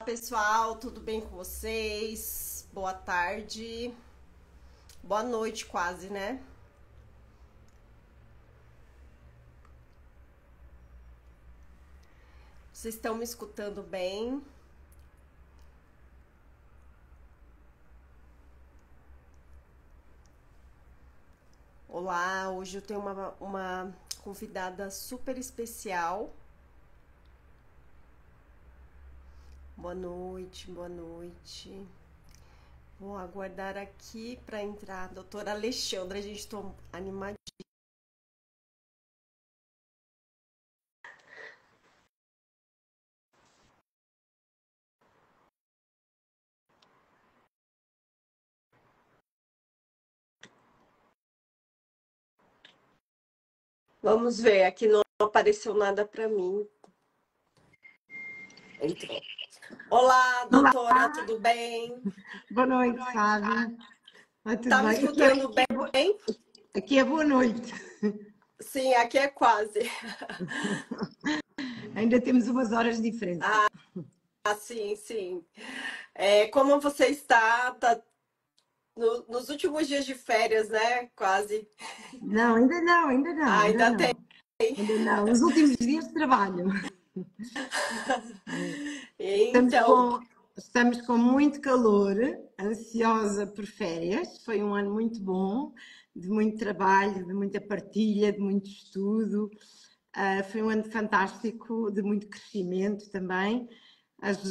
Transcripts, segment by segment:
Pessoal, tudo bem com vocês? Boa tarde, boa noite quase, né? Vocês estão me escutando bem? Olá, hoje eu tenho uma convidada super especial. Boa noite, boa noite. Vou aguardar aqui para entrar a doutora Alexandra. A gente está animada. Vamos ver, aqui não apareceu nada para mim. Entrou. Olá, Olá, doutora, tudo bem? boa noite, Fábio. Tudo Tá me bem? escutando bem? Aqui é boa noite. Sim, aqui é quase. Ainda temos umas horas de diferença. Sim, sim. Como você está? Tá nos últimos dias de férias, né? Quase. Não, ainda não, ainda não, ainda Ainda não. tem. Ainda não. Os últimos dias de trabalho. Estamos Então, com, estamos com muito calor, ansiosa por férias. Foi um ano muito bom, de muito trabalho, de muita partilha, de muito estudo. Foi um ano fantástico, de muito crescimento também.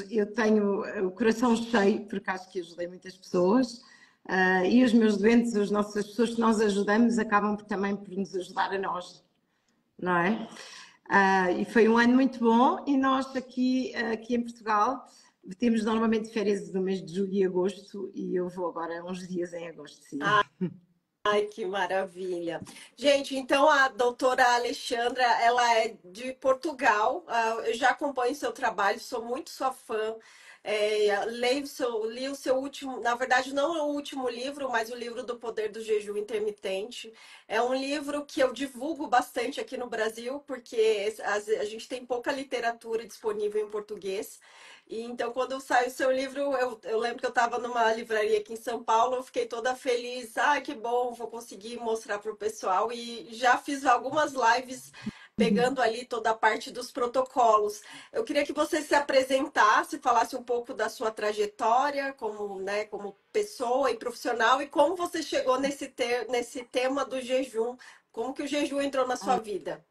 Eu tenho o coração cheio, porque acho que ajudei muitas pessoas. E os meus doentes, as pessoas que nós ajudamos, acabam também por nos ajudar a nós, não é? E foi um ano muito bom. E nós aqui em Portugal temos normalmente férias no mês de julho e agosto, e eu vou agora uns dias em agosto, sim. ai, que maravilha. Gente, então a doutora Alexandra, ela é de Portugal. Eu já acompanho seu trabalho, sou muito sua fã. Li o seu último, na verdade, não é o último livro, mas o livro do Poder do Jejum Intermitente. É um livro que eu divulgo bastante aqui no Brasil, porque a gente tem pouca literatura disponível em português. E então, quando saiu o seu livro, eu lembro que eu estava numa livraria aqui em São Paulo, eu fiquei toda feliz. Ah, que bom, vou conseguir mostrar para o pessoal. E já fiz algumas lives pegando ali toda a parte dos protocolos. Eu queria que você se apresentasse, falasse um pouco da sua trajetória como, né, como pessoa e profissional e como você chegou nesse tema do jejum, como que o jejum entrou na sua vida.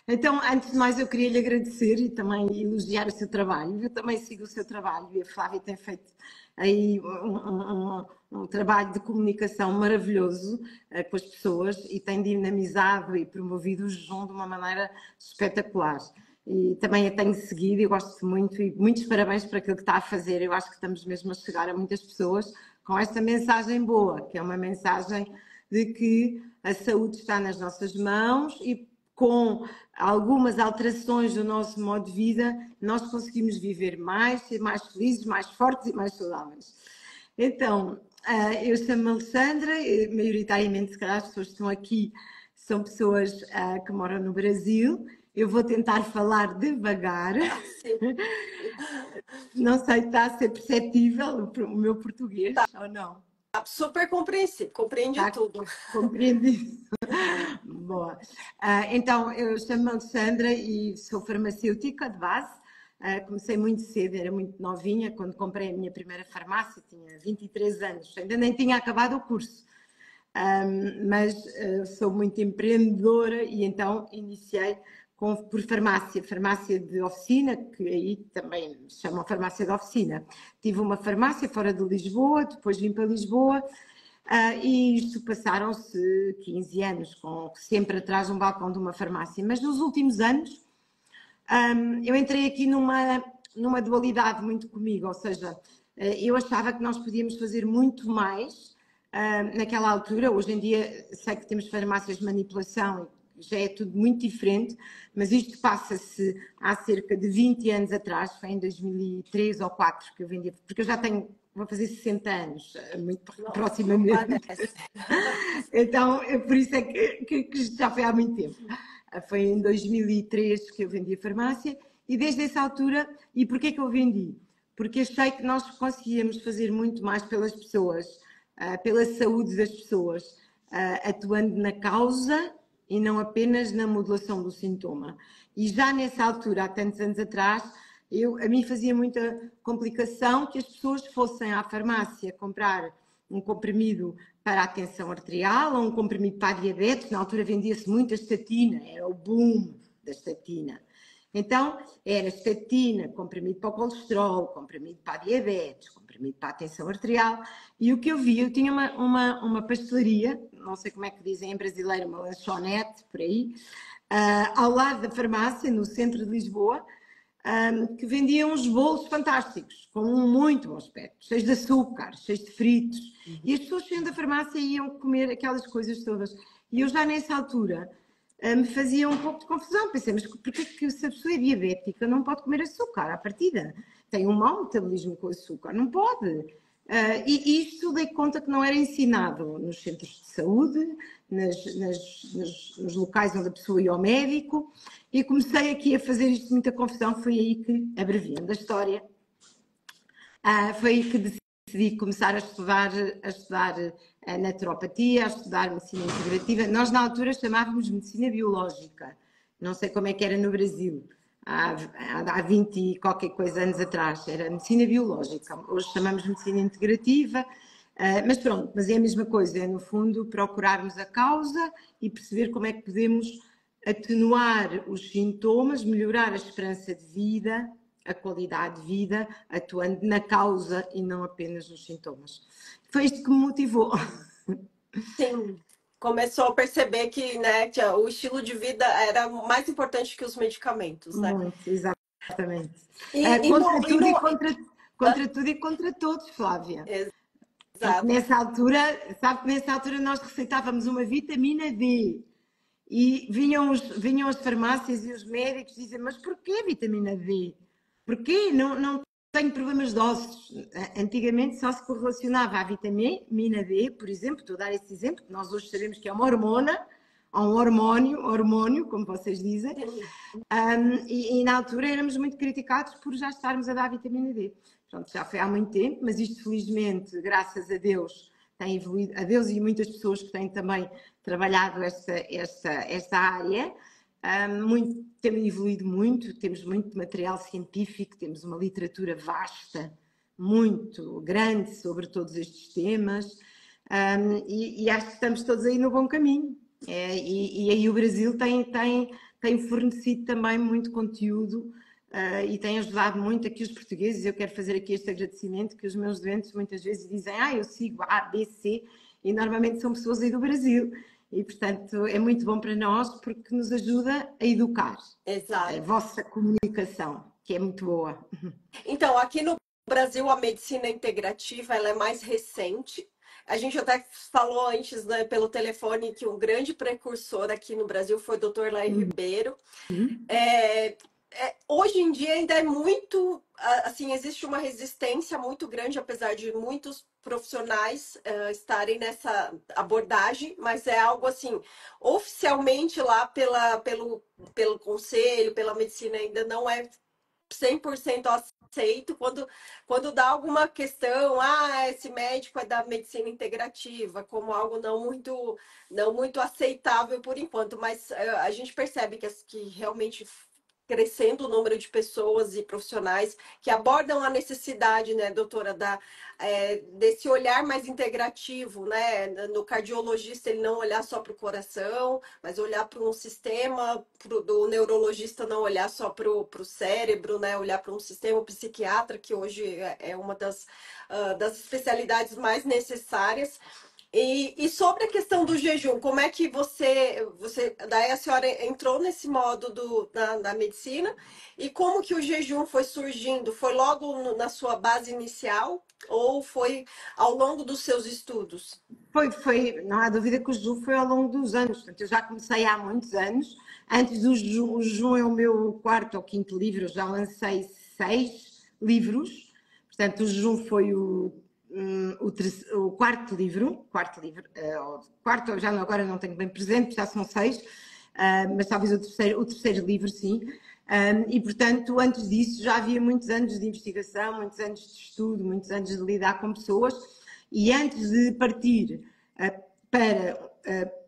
Então, antes de mais, eu queria lhe agradecer e também elogiar o seu trabalho. Eu também sigo o seu trabalho e a Flávia tem feito aí um trabalho de comunicação maravilhoso com as pessoas e tem dinamizado e promovido o jejum de uma maneira espetacular. E também a tenho seguido e gosto muito, e muitos parabéns por aquilo que está a fazer. Eu acho que estamos mesmo a chegar a muitas pessoas com esta mensagem boa, que é uma mensagem de que a saúde está nas nossas mãos e com algumas alterações do nosso modo de vida, nós conseguimos viver mais, ser mais felizes, mais fortes e mais saudáveis. Então, eu chamo-me Alexandra, maioritariamente, se calhar, as pessoas que estão aqui são pessoas que moram no Brasil. Eu vou tentar falar devagar. Sim. Não sei se está a ser perceptível o meu português ou não. Super compreensível, compreende Está tudo. compreendido? Boa. Então, eu chamo-me Alexandra e sou farmacêutica de base. Comecei muito cedo, era muito novinha, quando comprei a minha primeira farmácia, tinha 23 anos, ainda nem tinha acabado o curso. Mas sou muito empreendedora e então iniciei por farmácia de oficina, que aí também chamam farmácia de oficina. Tive uma farmácia fora de Lisboa, depois vim para Lisboa. E isto passaram-se 15 anos, sempre atrás de um balcão de uma farmácia. Mas nos últimos anos, eu entrei aqui numa dualidade muito comigo, ou seja, eu achava que nós podíamos fazer muito mais naquela altura. Hoje em dia sei que temos farmácias de manipulação, já é tudo muito diferente, mas isto passa-se há cerca de 20 anos atrás, foi em 2003 ou 2004 que eu vendi, porque eu já tenho, vou fazer 60 anos, muito Nossa, proximamente. parece. Então, por isso é que isto já foi há muito tempo. Foi em 2003 que eu vendi a farmácia e desde essa altura, e porquê que eu vendi? porque achei que nós conseguíamos fazer muito mais pelas pessoas, pela saúde das pessoas, atuando na causa e não apenas na modulação do sintoma. E já nessa altura, há tantos anos atrás, a mim fazia muita complicação que as pessoas fossem à farmácia comprar um comprimido para a tensão arterial ou um comprimido para a diabetes. Na altura vendia-se muito a estatina, era o boom da estatina. Então, era estatina, comprimido para o colesterol, comprimido para a diabetes, comprimido para a tensão arterial. E o que eu vi, eu tinha uma pastelaria, não sei como é que dizem em brasileiro, uma lanchonete, por aí, ao lado da farmácia, no centro de Lisboa, que vendia uns bolos fantásticos, com um muito bom aspecto, cheios de açúcar, cheios de fritos. E as pessoas saindo da farmácia iam comer aquelas coisas todas. E eu já nessa altura me fazia um pouco de confusão. Pensei, mas porquê que se a pessoa é diabética não pode comer açúcar à partida? Tem um mau metabolismo com açúcar, não pode. E isto dei conta que não era ensinado nos centros de saúde, nos locais onde a pessoa ia ao médico, e comecei aqui a fazer isto de muita confusão. Foi aí que, abreviando a história, foi aí que decidi começar a estudar a naturopatia, a estudar medicina integrativa. Nós na altura chamávamos medicina biológica, não sei como é que era no Brasil, há 20 e qualquer coisa anos atrás, era medicina biológica, hoje chamamos medicina integrativa, mas pronto, mas é a mesma coisa, é no fundo procurarmos a causa e perceber como é que podemos atenuar os sintomas, melhorar a esperança de vida, a qualidade de vida, atuando na causa e não apenas nos sintomas. Foi isto que me motivou. Sim, começou a perceber que, né, que o estilo de vida era mais importante que os medicamentos, né? Muito, exatamente. E, e Contra no, e tudo e no... contra tudo e contra todos, Flávia. Porque Exato. nessa altura, sabe que nessa altura nós receitávamos uma vitamina D e vinham as farmácias e os médicos diziam, mas porquê vitamina D? Porquê? Não tenho problemas de ossos. Antigamente só se correlacionava a vitamina D, por exemplo, estou a dar esse exemplo, que nós hoje sabemos que é uma hormona, ou um hormônio, como vocês dizem, e na altura éramos muito criticados por já estarmos a dar vitamina D. Pronto, já foi há muito tempo, mas isto felizmente, graças a Deus, tem evoluído, a Deus e muitas pessoas que têm também trabalhado esta área, tem evoluído muito, temos muito material científico, temos uma literatura vasta, muito grande sobre todos estes temas, e acho que estamos todos aí no bom caminho. E aí o Brasil tem fornecido também muito conteúdo e tem ajudado muito aqui os portugueses. Eu quero fazer aqui este agradecimento, que os meus doentes muitas vezes dizem eu sigo A, B, C, e normalmente são pessoas aí do Brasil. E, portanto, é muito bom para nós porque nos ajuda a educar. Exato. A vossa comunicação, que é muito boa. Então, aqui no Brasil, a medicina integrativa ela é mais recente. A gente até falou antes, né, pelo telefone, que um grande precursor aqui no Brasil foi o Dr. Laí Ribeiro. Hoje em dia ainda é muito, assim, existe uma resistência muito grande, apesar de muitos profissionais estarem nessa abordagem, mas é algo assim, oficialmente lá pelo conselho, pela medicina, ainda não é 100% aceito quando dá alguma questão, esse médico é da medicina integrativa, como algo não muito aceitável por enquanto, mas a gente percebe que realmente crescendo o número de pessoas e profissionais que abordam a necessidade, né, doutora, desse olhar mais integrativo, né, no cardiologista ele não olhar só para o coração, mas olhar para um sistema, do neurologista não olhar só para o cérebro, né, olhar para um sistema, o psiquiatra, que hoje é uma das especialidades mais necessárias. E sobre a questão do jejum, como é que daí a senhora entrou nesse modo da medicina e como que o jejum foi surgindo? Foi logo na sua base inicial ou foi ao longo dos seus estudos? Não há dúvida que o jejum foi ao longo dos anos. Portanto, eu já comecei há muitos anos. Antes do jejum, o jejum é o meu quarto ou quinto livro, eu já lancei 6 livros. Portanto, o jejum foi o quarto livro, agora não tenho bem presente, já são 6, mas talvez o terceiro livro, sim. E, portanto, antes disso já havia muitos anos de investigação, muitos anos de estudo, muitos anos de lidar com pessoas, e antes de partir para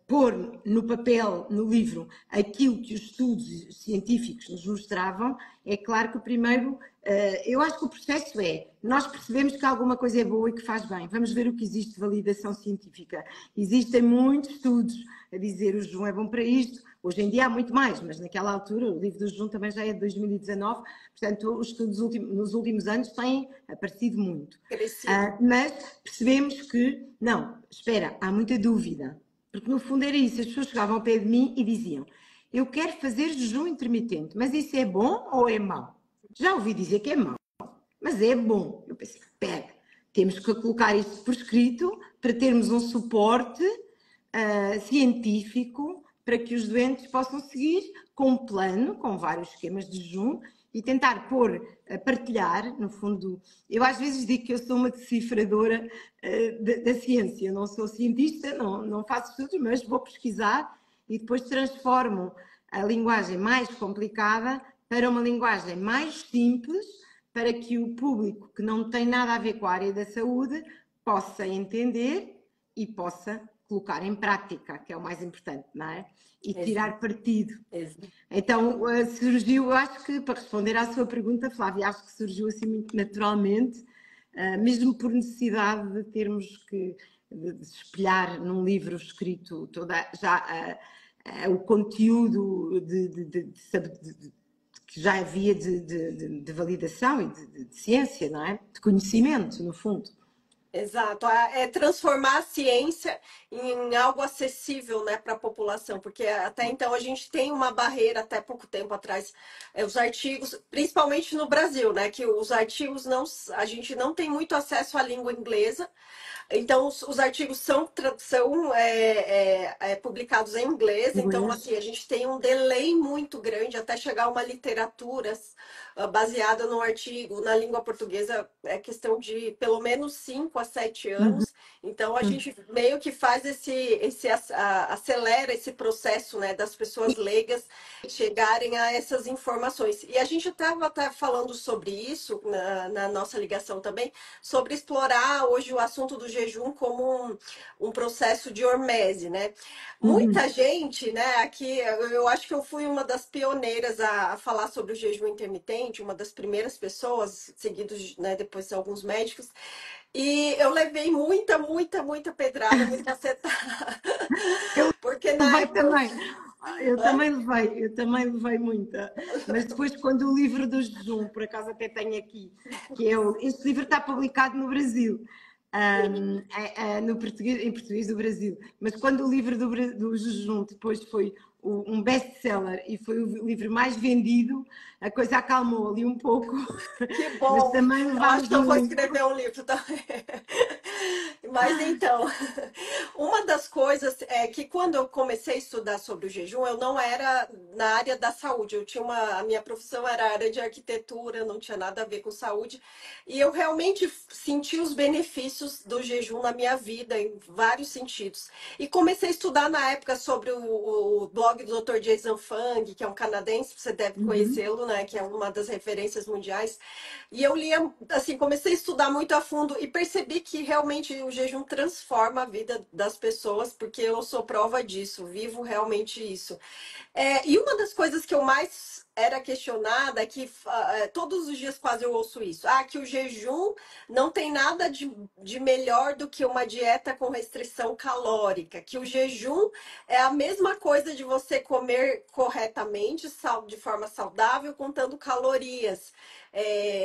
pôr no papel, no livro, aquilo que os estudos científicos nos mostravam, é claro que o primeiro, eu acho que o processo nós percebemos que alguma coisa é boa e que faz bem, vamos ver o que existe de validação científica. Existem muitos estudos a dizer o jejum é bom para isto, hoje em dia há muito mais, mas naquela altura o livro do jejum também já é de 2019, portanto os estudos nos últimos anos têm aparecido muito. Mas percebemos que, não, espera, há muita dúvida. Porque no fundo era isso, as pessoas chegavam ao pé de mim e diziam: eu quero fazer jejum intermitente, mas isso é bom ou é mau? Já ouvi dizer que é mau, mas é bom. Eu pensei: espera, temos que colocar isto por escrito para termos um suporte científico para que os doentes possam seguir com um plano, com vários esquemas de jejum e tentar partilhar, no fundo. Eu às vezes digo que eu sou uma decifradora da ciência, não sou cientista, não faço estudos, mas vou pesquisar e depois transformo a linguagem mais complicada para uma linguagem mais simples, para que o público que não tem nada a ver com a área da saúde possa entender e possa colocar em prática, que é o mais importante, não é? E tirar partido. Então surgiu, eu acho que, para responder à sua pergunta, Flávia, acho que surgiu assim muito naturalmente, mesmo por necessidade de termos que de espelhar num livro escrito o conteúdo que já havia de validação e de ciência, não é? De conhecimento, no fundo. Exato, é transformar a ciência em algo acessível, né, para a população, porque até então a gente tem uma barreira, até pouco tempo atrás, os artigos, principalmente no Brasil, né, que os artigos a gente não tem muito acesso à língua inglesa, então os artigos são publicados em inglês, então assim, a gente tem um delay muito grande até chegar a uma literatura baseada no artigo, na língua portuguesa é questão de pelo menos 5 a 7 anos, então a gente meio que faz acelera esse processo, né, das pessoas leigas chegarem a essas informações. E a gente estava até falando sobre isso na nossa ligação também, sobre explorar hoje o assunto do jejum como um processo de hormese, né? Muita gente, né, aqui, eu acho que eu fui uma das pioneiras a falar sobre o jejum intermitente, uma das primeiras pessoas, seguidos, né, depois de alguns médicos, e eu levei muita pedrada, muita cacetada. Porque na época... Eu também levei muita. Mas depois, quando o livro do jejum, por acaso até tenho aqui, este livro está publicado no Brasil, em português do Brasil. Mas quando o livro do jejum depois foi um best-seller e foi o livro mais vendido, a coisa acalmou ali um pouco. Que bom! Mas também eu acho que eu vou escrever um livro também. Mas então, uma das coisas é que quando eu comecei a estudar sobre o jejum, eu não era na área da saúde. A minha profissão era a área de arquitetura, não tinha nada a ver com saúde. E eu realmente senti os benefícios do jejum na minha vida, em vários sentidos. E comecei a estudar na época sobre o blog do Dr. Jason Fung, que é um canadense, você deve conhecê-lo, né? Que é uma das referências mundiais. E eu lia, assim, comecei a estudar muito a fundo e percebi que realmente o jejum transforma a vida das pessoas, porque eu sou prova disso, vivo realmente isso. E uma das coisas que eu mais era questionada é que todos os dias quase eu ouço isso. Que o jejum não tem nada de melhor do que uma dieta com restrição calórica. Que o jejum é a mesma coisa de você comer corretamente, de forma saudável, contando calorias.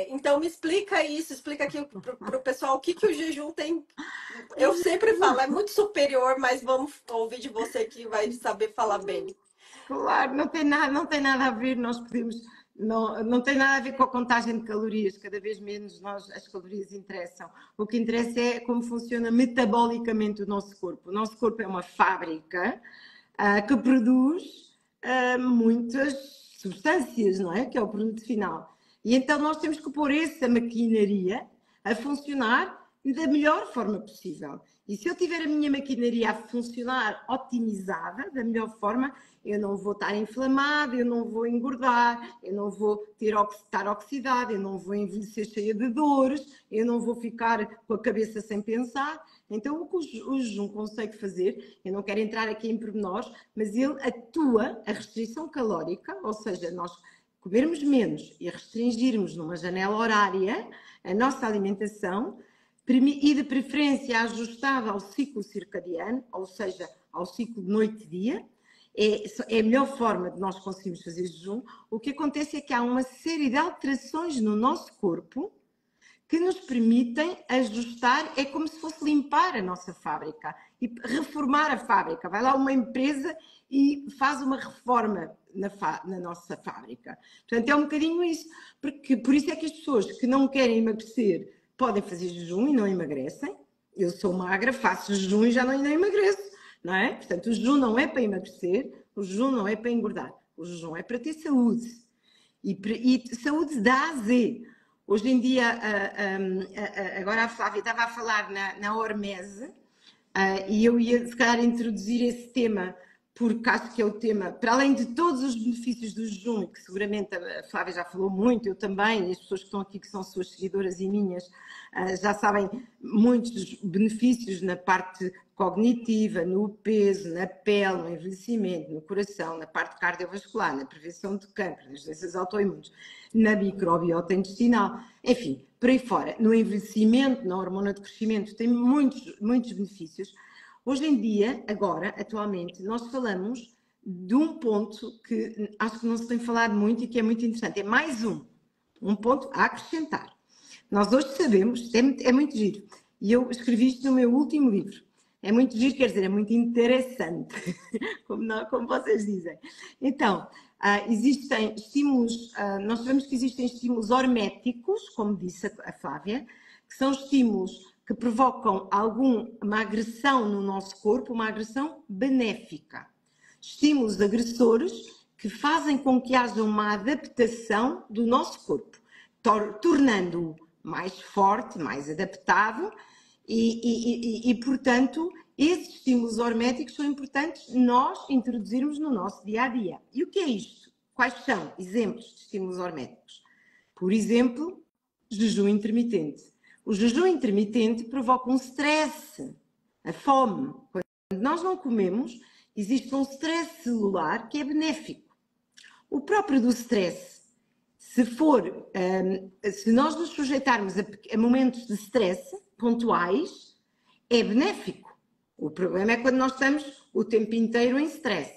Então me explica isso, explica aqui para o pessoal o que o jejum tem. Eu sempre falo, é muito superior, mas vamos ouvir de você que vai saber falar bem. Claro, não tem nada a ver, nós podemos, não tem nada a ver com a contagem de calorias, cada vez menos as calorias interessam. O que interessa é como funciona metabolicamente o nosso corpo. O nosso corpo é uma fábrica que produz muitas substâncias, não é? Que é o produto final. E então nós temos que pôr essa maquinaria a funcionar da melhor forma possível. E se eu tiver a minha maquinaria a funcionar otimizada, da melhor forma, eu não vou estar inflamado, eu não vou engordar, eu não vou estar oxidado, eu não vou envelhecer cheia de dores, eu não vou ficar com a cabeça sem pensar. Então, o que o jejum consegue fazer, eu não quero entrar aqui em pormenores, mas ele atua a restrição calórica, ou seja, nós comermos menos e restringirmos numa janela horária a nossa alimentação, e de preferência ajustada ao ciclo circadiano, ou seja, ao ciclo de noite e dia, é a melhor forma de nós conseguirmos fazer jejum. O que acontece é que há uma série de alterações no nosso corpo que nos permitem ajustar, é como se fosse limpar a nossa fábrica e reformar a fábrica. Vai lá uma empresa e faz uma reforma na nossa fábrica. Portanto, é um bocadinho isso. Porque, por isso é que as pessoas que não querem emagrecer podem fazer jejum e não emagrecem. Eu sou magra, faço jejum e já não emagreço, não é? Portanto, o jejum não é para emagrecer, o jejum não é para engordar. O jejum é para ter saúde. E saúde da A a Z. Hoje em dia, agora a Flávia estava a falar na Hormese, e eu ia, se calhar, introduzir esse tema, porque acho que é o tema, para além de todos os benefícios do jejum, que seguramente a Flávia já falou muito, eu também, e as pessoas que estão aqui, que são suas seguidoras e minhas, já sabem muitos dos benefícios na parte cognitiva, no peso, na pele, no envelhecimento, no coração, na parte cardiovascular, na prevenção de câncer, nas doenças autoimunes, na microbiota intestinal, enfim, por aí fora, no envelhecimento, na hormona de crescimento, tem muitos benefícios. Hoje em dia, agora, atualmente, nós falamos de um ponto que acho que não se tem falado muito e que é muito interessante. É mais um ponto a acrescentar. Nós hoje sabemos, é muito giro, e eu escrevi isto no meu último livro. É muito giro, quer dizer, é muito interessante, como vocês dizem. Então, existem estímulos, nós sabemos que existem estímulos horméticos, como disse a Flávia, que são estímulos que provocam uma agressão no nosso corpo, uma agressão benéfica. Estímulos agressores que fazem com que haja uma adaptação do nosso corpo, tornando-o mais forte, mais adaptado e, portanto, esses estímulos horméticos são importantes nós introduzirmos no nosso dia-a-dia. E o que é isto? Quais são exemplos de estímulos horméticos? Por exemplo, jejum intermitente. O jejum intermitente provoca um stress, a fome. Quando nós não comemos, existe um stress celular que é benéfico. O próprio do stress, se nós nos sujeitarmos a momentos de stress pontuais, é benéfico. O problema é quando nós estamos o tempo inteiro em stress.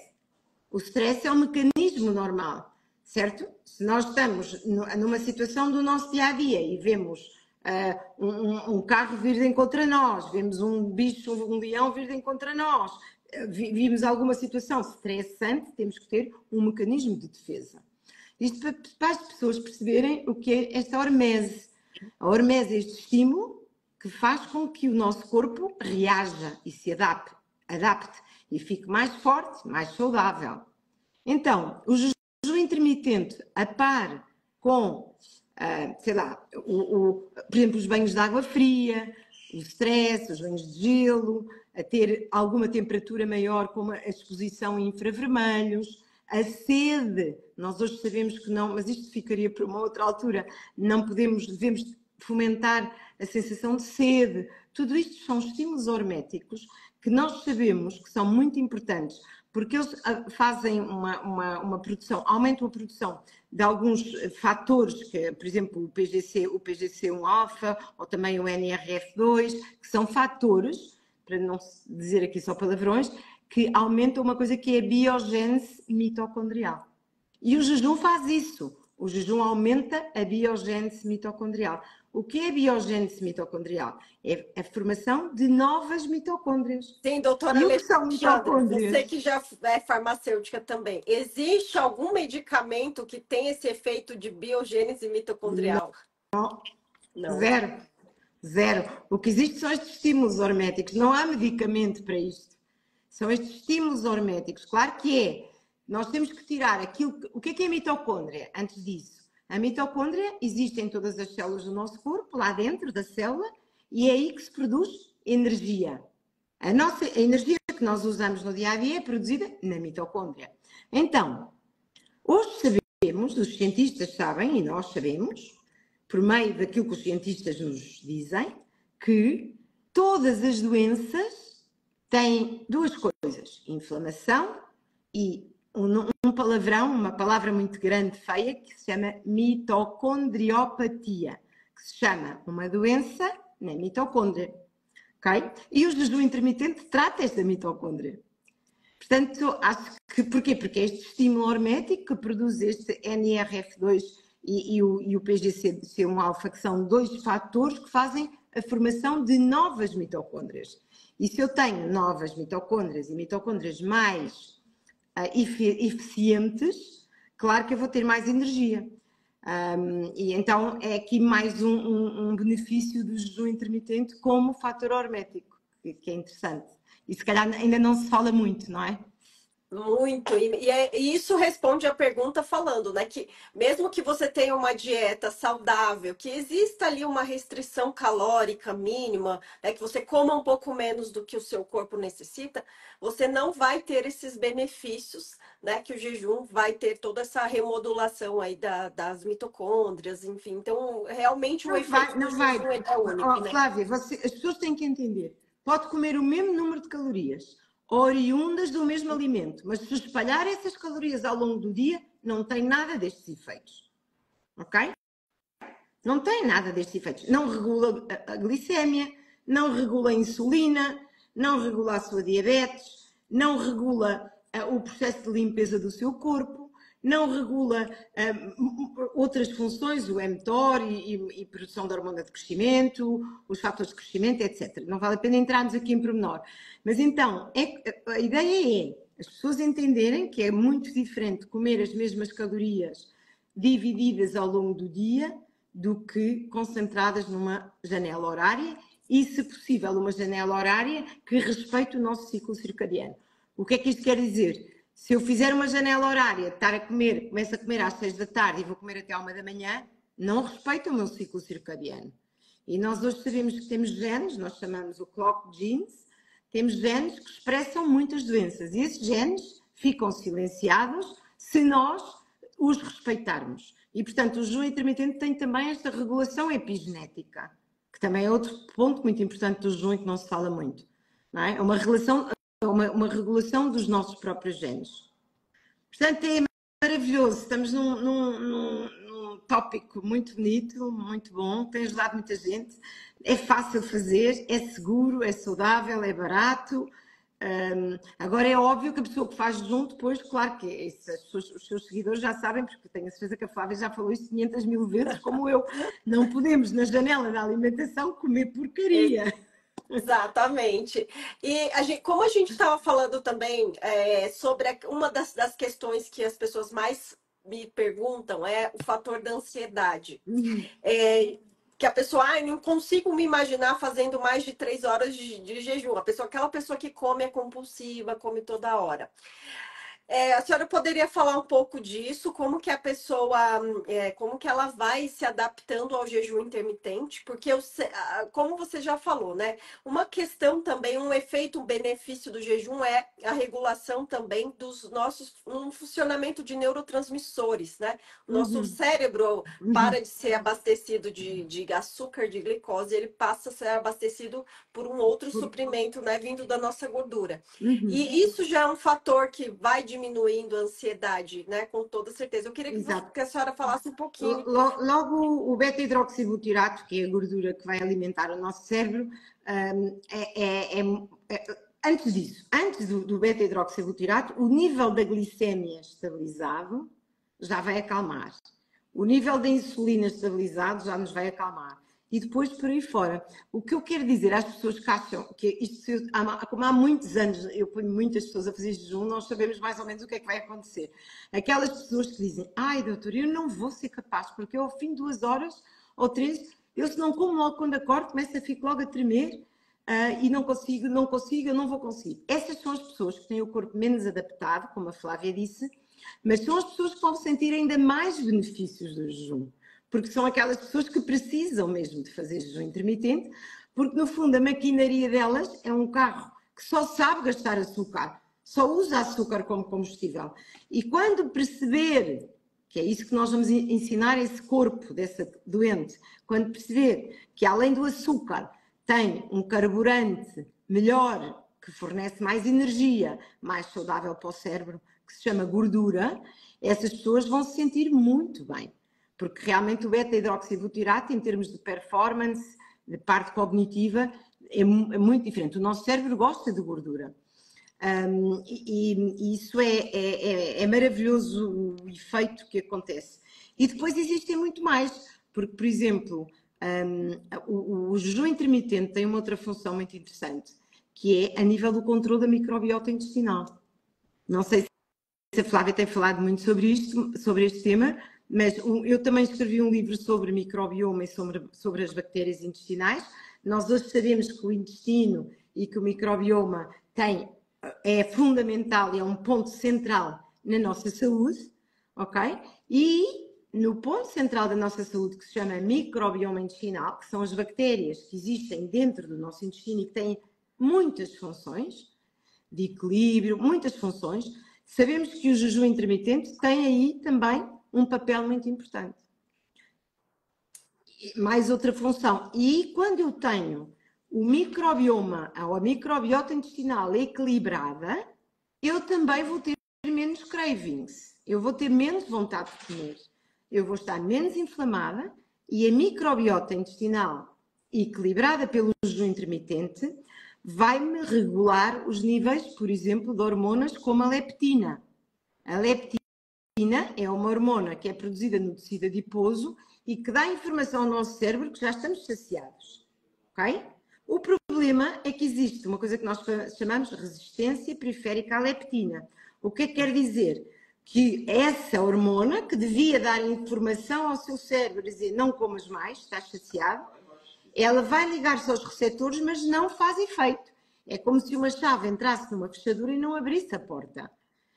O stress é um mecanismo normal, certo? Se nós estamos numa situação do nosso dia-a-dia e vemos um carro vir de encontro a nós, vemos um bicho, um leão vir de encontro a nós, vimos alguma situação estressante, temos que ter um mecanismo de defesa. Isto para as pessoas perceberem o que é esta hormese. A hormese é este estímulo que faz com que o nosso corpo reaja e se adapte e fique mais forte, mais saudável. Então, o jejum intermitente a par com, sei lá, por exemplo, os banhos de água fria, o stress, os banhos de gelo, a ter alguma temperatura maior, como a exposição em infravermelhos, a sede, nós hoje sabemos que não, mas isto ficaria para uma outra altura, devemos fomentar a sensação de sede. Tudo isto são estímulos horméticos que nós sabemos que são muito importantes, porque eles fazem uma produção, aumentam a produção de alguns fatores, que, por exemplo, o PGC1-alfa ou também o NRF2, que são fatores, para não dizer aqui só palavrões, que aumentam uma coisa que é a biogênese mitocondrial. E o jejum faz isso. O jejum aumenta a biogênese mitocondrial. O que é a biogênese mitocondrial? É a formação de novas mitocôndrias. Sim, doutora E o que são mitocôndrias? Você que já é farmacêutica também, existe algum medicamento que tem esse efeito de biogênese mitocondrial? Não. Zero. O que existe são estes estímulos horméticos. Não há medicamento para isto. São estes estímulos horméticos. Claro que nós temos que tirar aquilo. O que é a mitocôndria? Antes disso, a mitocôndria existe em todas as células do nosso corpo, lá dentro da célula, e é aí que se produz energia. A energia que nós usamos no dia a dia é produzida na mitocôndria. Então, hoje sabemos, os cientistas sabem, e nós sabemos, por meio daquilo que os cientistas nos dizem, que todas as doenças têm duas coisas: inflamação e um palavrão, uma palavra muito grande, feia, que se chama mitocondriopatia, que se chama uma doença na mitocôndria. Okay? E o jejum intermitente trata esta mitocôndria. Portanto, acho que... Porquê? Porque é este estímulo hormético que produz este NRF2 e o PGC1-alfa, que são dois fatores que fazem a formação de novas mitocôndrias. E se eu tenho novas mitocôndrias e mitocôndrias mais eficientes, claro que eu vou ter mais energia. E então é aqui mais um benefício do jejum intermitente como fator hormético, que é interessante. E se calhar ainda não se fala muito, não é? Muito, e isso responde à pergunta falando, né, que mesmo que você tenha uma dieta saudável, que exista ali uma restrição calórica mínima, né, que você coma um pouco menos do que o seu corpo necessita, você não vai ter esses benefícios, né, que o jejum vai ter toda essa remodulação aí das mitocôndrias, enfim. Então, realmente o efeito do jejum é único, né? Flávia, as pessoas têm que entender, pode comer o mesmo número de calorias, oriundas do mesmo alimento, mas se espalhar essas calorias ao longo do dia, não tem nada destes efeitos, ok? Não tem nada destes efeitos. Não regula a glicémia, não regula a insulina, não regula a sua diabetes, não regula o processo de limpeza do seu corpo, não regula outras funções, o mTOR e produção da hormona de crescimento, os fatores de crescimento, etc. Não vale a pena entrarmos aqui em pormenor. Mas então, a ideia é as pessoas entenderem que é muito diferente comer as mesmas calorias divididas ao longo do dia do que concentradas numa janela horária e, se possível, uma janela horária que respeite o nosso ciclo circadiano. O que é que isto quer dizer? Se eu fizer uma janela horária, estar a comer, começo a comer às 6 da tarde e vou comer até à 1 da manhã, não respeita o meu ciclo circadiano. E nós hoje sabemos que temos genes, nós chamamos o clock genes, temos genes que expressam muitas doenças e esses genes ficam silenciados se nós os respeitarmos. E, portanto, o jejum intermitente tem também esta regulação epigenética, que também é outro ponto muito importante do jejum e que não se fala muito. Não é? É uma regulação dos nossos próprios genes. Portanto, é maravilhoso. Estamos num tópico muito bonito, muito bom, tem ajudado muita gente. É fácil fazer, é seguro, é saudável, é barato. Agora é óbvio que a pessoa que faz jejum depois, claro que os seus seguidores já sabem, porque tenho a certeza que a Flávia já falou isto 500 mil vezes, como eu. Não podemos, na janela da alimentação, comer porcaria. Exatamente. E como a gente estava falando também sobre uma das questões que as pessoas mais me perguntam é o fator da ansiedade. Que a pessoa, não consigo me imaginar fazendo mais de 3 horas de jejum. Aquela pessoa que come é compulsiva, come toda hora. A senhora poderia falar um pouco disso, como que a pessoa, como que ela vai se adaptando ao jejum intermitente? Porque, como você já falou, né? Uma questão também, um efeito, um benefício do jejum é a regulação também dos nossos, um funcionamento de neurotransmissores, né? O nosso cérebro para de ser abastecido de açúcar, de glicose, ele passa a ser abastecido por um outro suprimento, né? Vindo da nossa gordura. E isso já é um fator que vai diminuindo a ansiedade, né? Com toda certeza. Eu queria que a senhora falasse um pouquinho. Logo, o beta-hidroxibutirato, que é a gordura que vai alimentar o nosso cérebro, antes disso, antes do beta-hidroxibutirato, o nível da glicémia estabilizado já vai acalmar. O nível da insulina estabilizado já nos vai acalmar. E depois por aí fora. O que eu quero dizer às pessoas que acham que isto, como há muitos anos eu ponho muitas pessoas a fazer jejum, nós sabemos mais ou menos o que é que vai acontecer. Aquelas pessoas que dizem, ai doutor, eu não vou ser capaz, porque eu ao fim de 2 horas ou 3, eu se não como logo quando acordo, fico logo a tremer e não consigo, eu não vou conseguir. Essas são as pessoas que têm o corpo menos adaptado, como a Flávia disse, mas são as pessoas que vão sentir ainda mais benefícios do jejum. Porque são aquelas pessoas que precisam mesmo de fazer jejum intermitente, porque no fundo a maquinaria delas é um carro que só sabe gastar açúcar, só usa açúcar como combustível. E quando perceber, que é isso que nós vamos ensinar a esse corpo dessa doente, quando perceber que além do açúcar tem um carburante melhor, que fornece mais energia, mais saudável para o cérebro, que se chama gordura, essas pessoas vão se sentir muito bem. Porque realmente o beta-hidroxibutirato, em termos de performance, de parte cognitiva, é muito diferente. O nosso cérebro gosta de gordura. E isso é maravilhoso o efeito que acontece. E depois existem muito mais, porque, por exemplo, o jejum intermitente tem uma outra função muito interessante, que é a nível do controle da microbiota intestinal. Não sei se a Flávia tem falado muito sobre isto, sobre este tema, mas eu também escrevi um livro sobre microbioma e sobre as bactérias intestinais. Nós hoje sabemos que o intestino e que o microbioma é fundamental e é um ponto central na nossa saúde, ok? E no ponto central da nossa saúde, que se chama microbioma intestinal, que são as bactérias que existem dentro do nosso intestino e que têm muitas funções de equilíbrio, muitas funções, sabemos que o jejum intermitente tem aí também um papel muito importante. Mais outra função. E quando eu tenho o microbioma ou a microbiota intestinal equilibrada, eu também vou ter menos cravings. Eu vou ter menos vontade de comer. Eu vou estar menos inflamada e a microbiota intestinal equilibrada pelo jejum intermitente vai-me regular os níveis, por exemplo, de hormonas como a leptina. A leptina é uma hormona que é produzida no tecido adiposo e que dá informação ao nosso cérebro que já estamos saciados, ok? O problema é que existe uma coisa que nós chamamos de resistência periférica à leptina. O que é que quer dizer? Que essa hormona, que devia dar informação ao seu cérebro, dizer não comas mais, estás saciado, ela vai ligar-se aos receptores, mas não faz efeito. É como se uma chave entrasse numa fechadura e não abrisse a porta.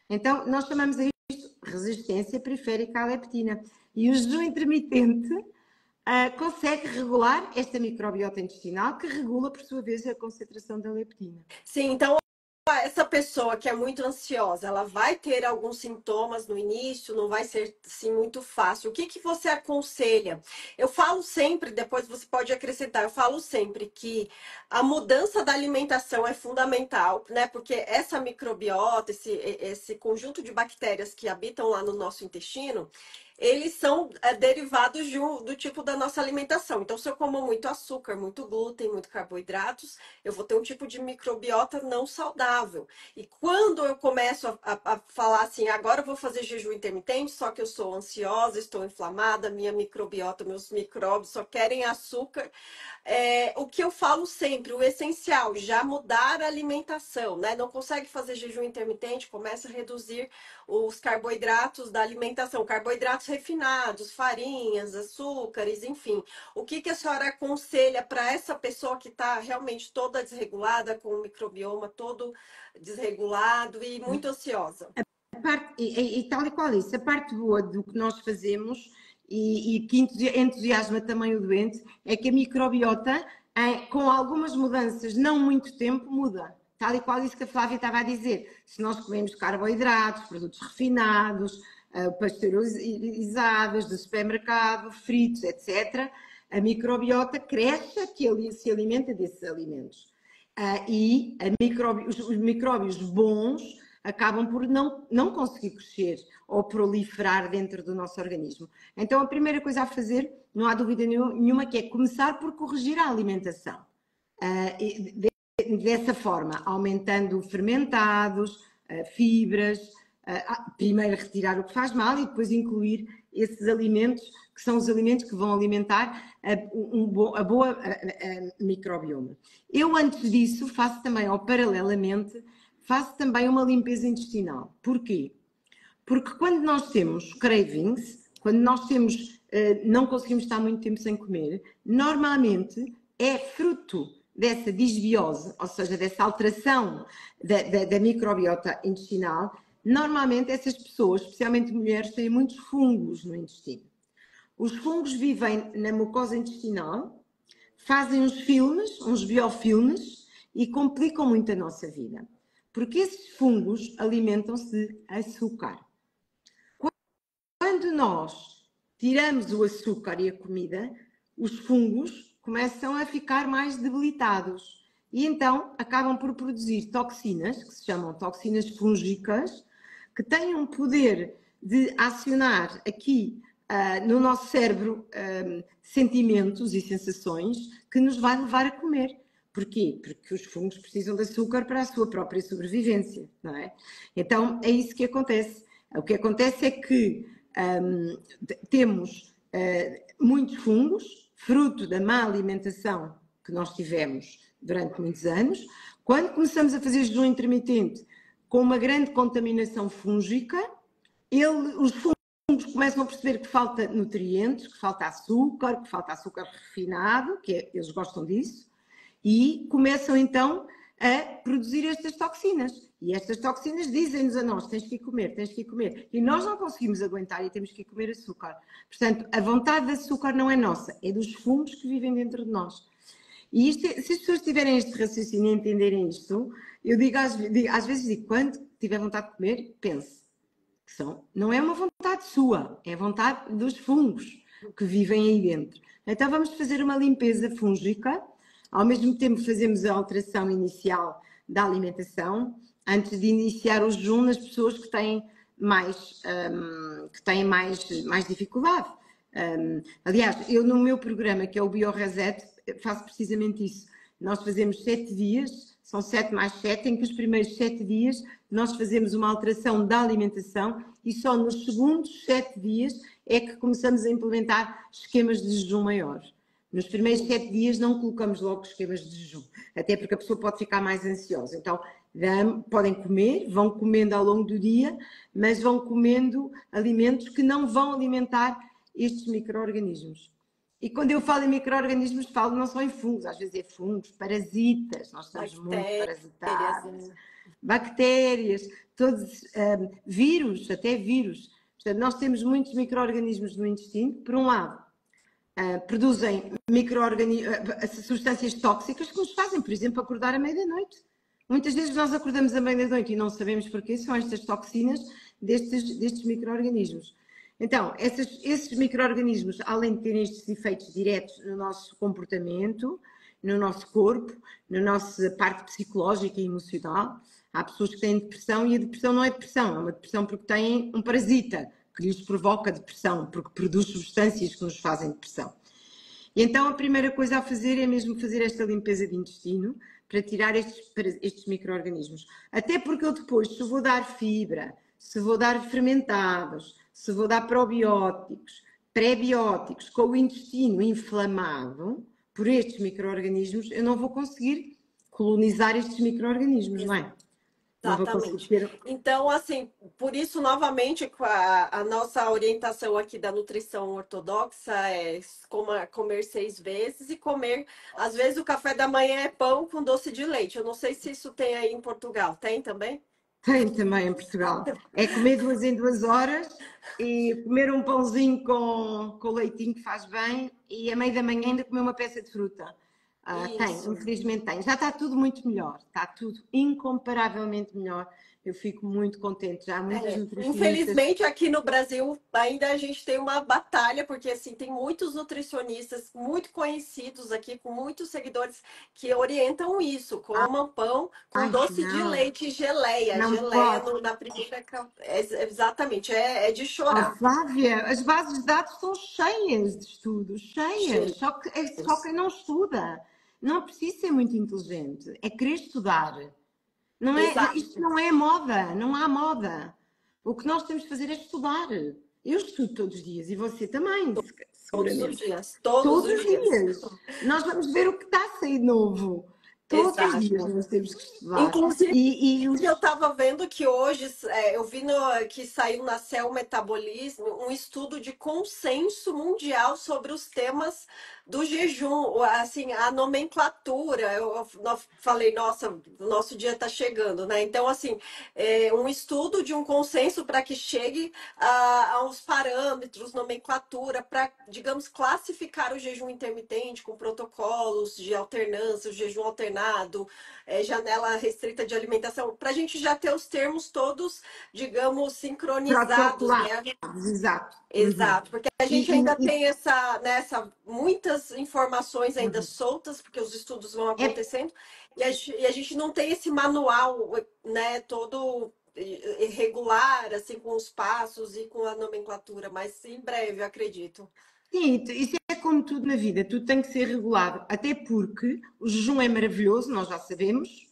Então, nós chamamos a isto resistência periférica à leptina. E o jejum intermitente consegue regular esta microbiota intestinal, que regula, por sua vez, a concentração da leptina. Sim, então essa pessoa que é muito ansiosa, ela vai ter alguns sintomas no início, não vai ser assim muito fácil. O que que você aconselha? Eu falo sempre, depois você pode acrescentar, eu falo sempre que a mudança da alimentação é fundamental, né? Porque essa microbiota, esse conjunto de bactérias que habitam lá no nosso intestino, eles são derivados do tipo da nossa alimentação. Então, se eu como muito açúcar, muito glúten, muito carboidratos, eu vou ter um tipo de microbiota não saudável. E quando eu começo a falar assim, agora eu vou fazer jejum intermitente, só que eu sou ansiosa, estou inflamada, minha microbiota, meus micróbios só querem açúcar. O que eu falo sempre, o essencial, já mudar a alimentação, né? Não consegue fazer jejum intermitente, começa a reduzir os carboidratos da alimentação, carboidratos refinados, farinhas, açúcares, enfim. O que que a senhora aconselha para essa pessoa que está realmente toda desregulada, com o microbioma todo desregulado e muito ansiosa? E tal e qual isso, a parte boa do que nós fazemos e que entusiasma também o doente é que a microbiota, com algumas mudanças, não muito tempo, muda. Tal e qual isso que a Flávia estava a dizer. Se nós comemos carboidratos, produtos refinados, pasteurizados, do supermercado, fritos, etc., a microbiota cresce, que ele se alimenta desses alimentos. E os micróbios bons acabam por não conseguir crescer ou proliferar dentro do nosso organismo. Então, a primeira coisa a fazer, não há dúvida nenhuma, que é começar por corrigir a alimentação. Dessa forma, aumentando fermentados, fibras, primeiro retirar o que faz mal e depois incluir esses alimentos, que são os alimentos que vão alimentar a boa microbioma. Eu, antes disso, faço também, ou paralelamente, faço também uma limpeza intestinal. Porquê? Porque quando nós temos cravings, quando nós não conseguimos estar muito tempo sem comer, normalmente é fruto dessa disbiose, ou seja, dessa alteração da microbiota intestinal. Normalmente essas pessoas, especialmente mulheres, têm muitos fungos no intestino. Os fungos vivem na mucosa intestinal, fazem uns filmes, uns biofilmes, e complicam muito a nossa vida. Porque esses fungos alimentam-se de açúcar. Quando nós tiramos o açúcar e a comida, os fungos começam a ficar mais debilitados e então acabam por produzir toxinas, que se chamam toxinas fúngicas, que têm um poder de acionar aqui no nosso cérebro sentimentos e sensações que nos vai levar a comer. Porquê? Porque os fungos precisam de açúcar para a sua própria sobrevivência, não é? Então é isso que acontece. O que acontece é que temos muitos fungos, fruto da má alimentação que nós tivemos durante muitos anos. Quando começamos a fazer jejum intermitente com uma grande contaminação fúngica, os fungos começam a perceber que falta nutrientes, que falta açúcar refinado, eles gostam disso, e começam então a produzir estas toxinas. E estas toxinas dizem-nos a nós, tens que ir comer, tens que ir comer. E nós não conseguimos aguentar e temos que ir comer açúcar. Portanto, a vontade de açúcar não é nossa, é dos fungos que vivem dentro de nós. E isto, se as pessoas tiverem este raciocínio e entenderem isto, eu digo às vezes, quando tiver vontade de comer, pense. Não é uma vontade sua, é a vontade dos fungos que vivem aí dentro. Então vamos fazer uma limpeza fúngica, ao mesmo tempo fazemos a alteração inicial da alimentação, antes de iniciar o jejum nas pessoas que têm mais dificuldade. Aliás, eu no meu programa, que é o BioReset, faço precisamente isso. Nós fazemos 7 dias, são 7 mais 7, em que os primeiros 7 dias nós fazemos uma alteração da alimentação e só nos segundos 7 dias é que começamos a implementar esquemas de jejum maiores. Nos primeiros 7 dias não colocamos logo esquemas de jejum, até porque a pessoa pode ficar mais ansiosa. Então, podem comer, vão comendo ao longo do dia, mas vão comendo alimentos que não vão alimentar estes micro-organismos. E quando eu falo em micro-organismos, falo não só em fungos, às vezes é fungos, parasitas, nós estamos muito parasitados, bactérias, todos, vírus, até vírus. Portanto, nós temos muitos micro-organismos no intestino, por um lado, produzem substâncias tóxicas que nos fazem, por exemplo, acordar à meia-noite. Muitas vezes nós acordamos à meia-noite e não sabemos porquê, são estas toxinas destes micro-organismos. Então, esses micro-organismos, além de terem estes efeitos diretos no nosso comportamento, no nosso corpo, na nossa parte psicológica e emocional, há pessoas que têm depressão e a depressão não é depressão, é uma depressão porque têm um parasita que lhes provoca depressão, porque produz substâncias que nos fazem depressão. E então a primeira coisa a fazer é mesmo fazer esta limpeza de intestino para tirar estes micro-organismos. Até porque eu depois, se vou dar fibra, se vou dar fermentados, se vou dar probióticos, pré-bióticos, com o intestino inflamado por estes micro-organismos, eu não vou conseguir colonizar estes micro-organismos, não é? Exatamente. Então, assim, por isso, novamente, a nossa orientação aqui da nutrição ortodoxa é comer 6 vezes e comer, às vezes, o café da manhã é pão com doce de leite. Eu não sei se isso tem aí em Portugal. Tem também? Tem também em Portugal. É comer 2 em 2 horas e comer um pãozinho com leitinho que faz bem e à meia da manhã ainda comer uma peça de fruta. Infelizmente tem. Já está tudo muito melhor, está tudo incomparavelmente melhor. Eu fico muito contente. Já há muitas nutricionistas... Infelizmente, aqui no Brasil, ainda a gente tem uma batalha, porque assim, tem muitos nutricionistas muito conhecidos aqui, com muitos seguidores, que orientam isso, comam pão com doce de leite e geleia. Não geleia pode. na primeira... Exatamente, é de chorar. Oh, Flávia, as bases de dados estão cheias de estudos, cheias. Só quem não estuda. Não precisa ser muito inteligente, é querer estudar. Não é, isto não é moda, não há moda. O que nós temos de fazer é estudar. Eu estudo todos os dias e você também, seguramente. Todos os dias. Todos os dias. Nós vamos ver o que está a sair novo. Todos os dias nós temos que estudar. Inclusive, eu estava vendo que hoje, eu vi que saiu na Cell Metabolismo um estudo de consenso mundial sobre os temas do jejum, assim, a nomenclatura, falei, nossa, o nosso dia está chegando, né? Então, assim, um estudo de um consenso para que chegue a uns parâmetros, nomenclatura, para, digamos, classificar o jejum intermitente com protocolos de alternância, o jejum alternado, janela restrita de alimentação, para a gente já ter os termos todos, digamos, sincronizados, né? Protocolados, exato. Uhum. Exato, porque a gente E, ainda e, tem muitas informações ainda uhum. soltas, porque os estudos vão É, acontecendo, e a gente não tem esse manual, né, todo regular, assim, com os passos e com a nomenclatura, mas em breve, eu acredito. sim, isso é como tudo na vida, tudo tem que ser regulado, até porque o jejum é maravilhoso, nós já sabemos,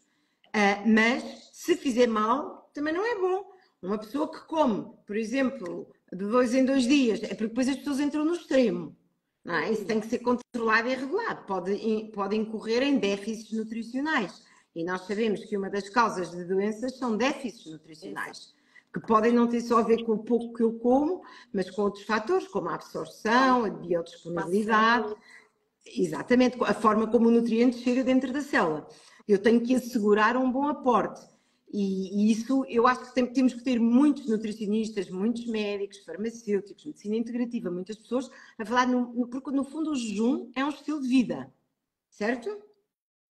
mas se fizer mal, também não é bom. Uma pessoa que come, por exemplo, de 2 em 2 dias, é porque depois as pessoas entram no extremo. Não é? Isso tem que ser controlado e regulado. Pode incorrer em déficits nutricionais. E nós sabemos que uma das causas de doenças são déficits Exato. nutricionais, que podem não ter só a ver com o pouco que eu como, mas com outros fatores, como a absorção, a biodisponibilidade, Formação. exatamente, a forma como o nutriente chega dentro da célula. Eu tenho que assegurar um bom aporte. E isso eu acho que temos que ter muitos nutricionistas, muitos médicos, farmacêuticos, medicina integrativa, muitas pessoas a falar, porque no fundo o jejum é um estilo de vida, certo?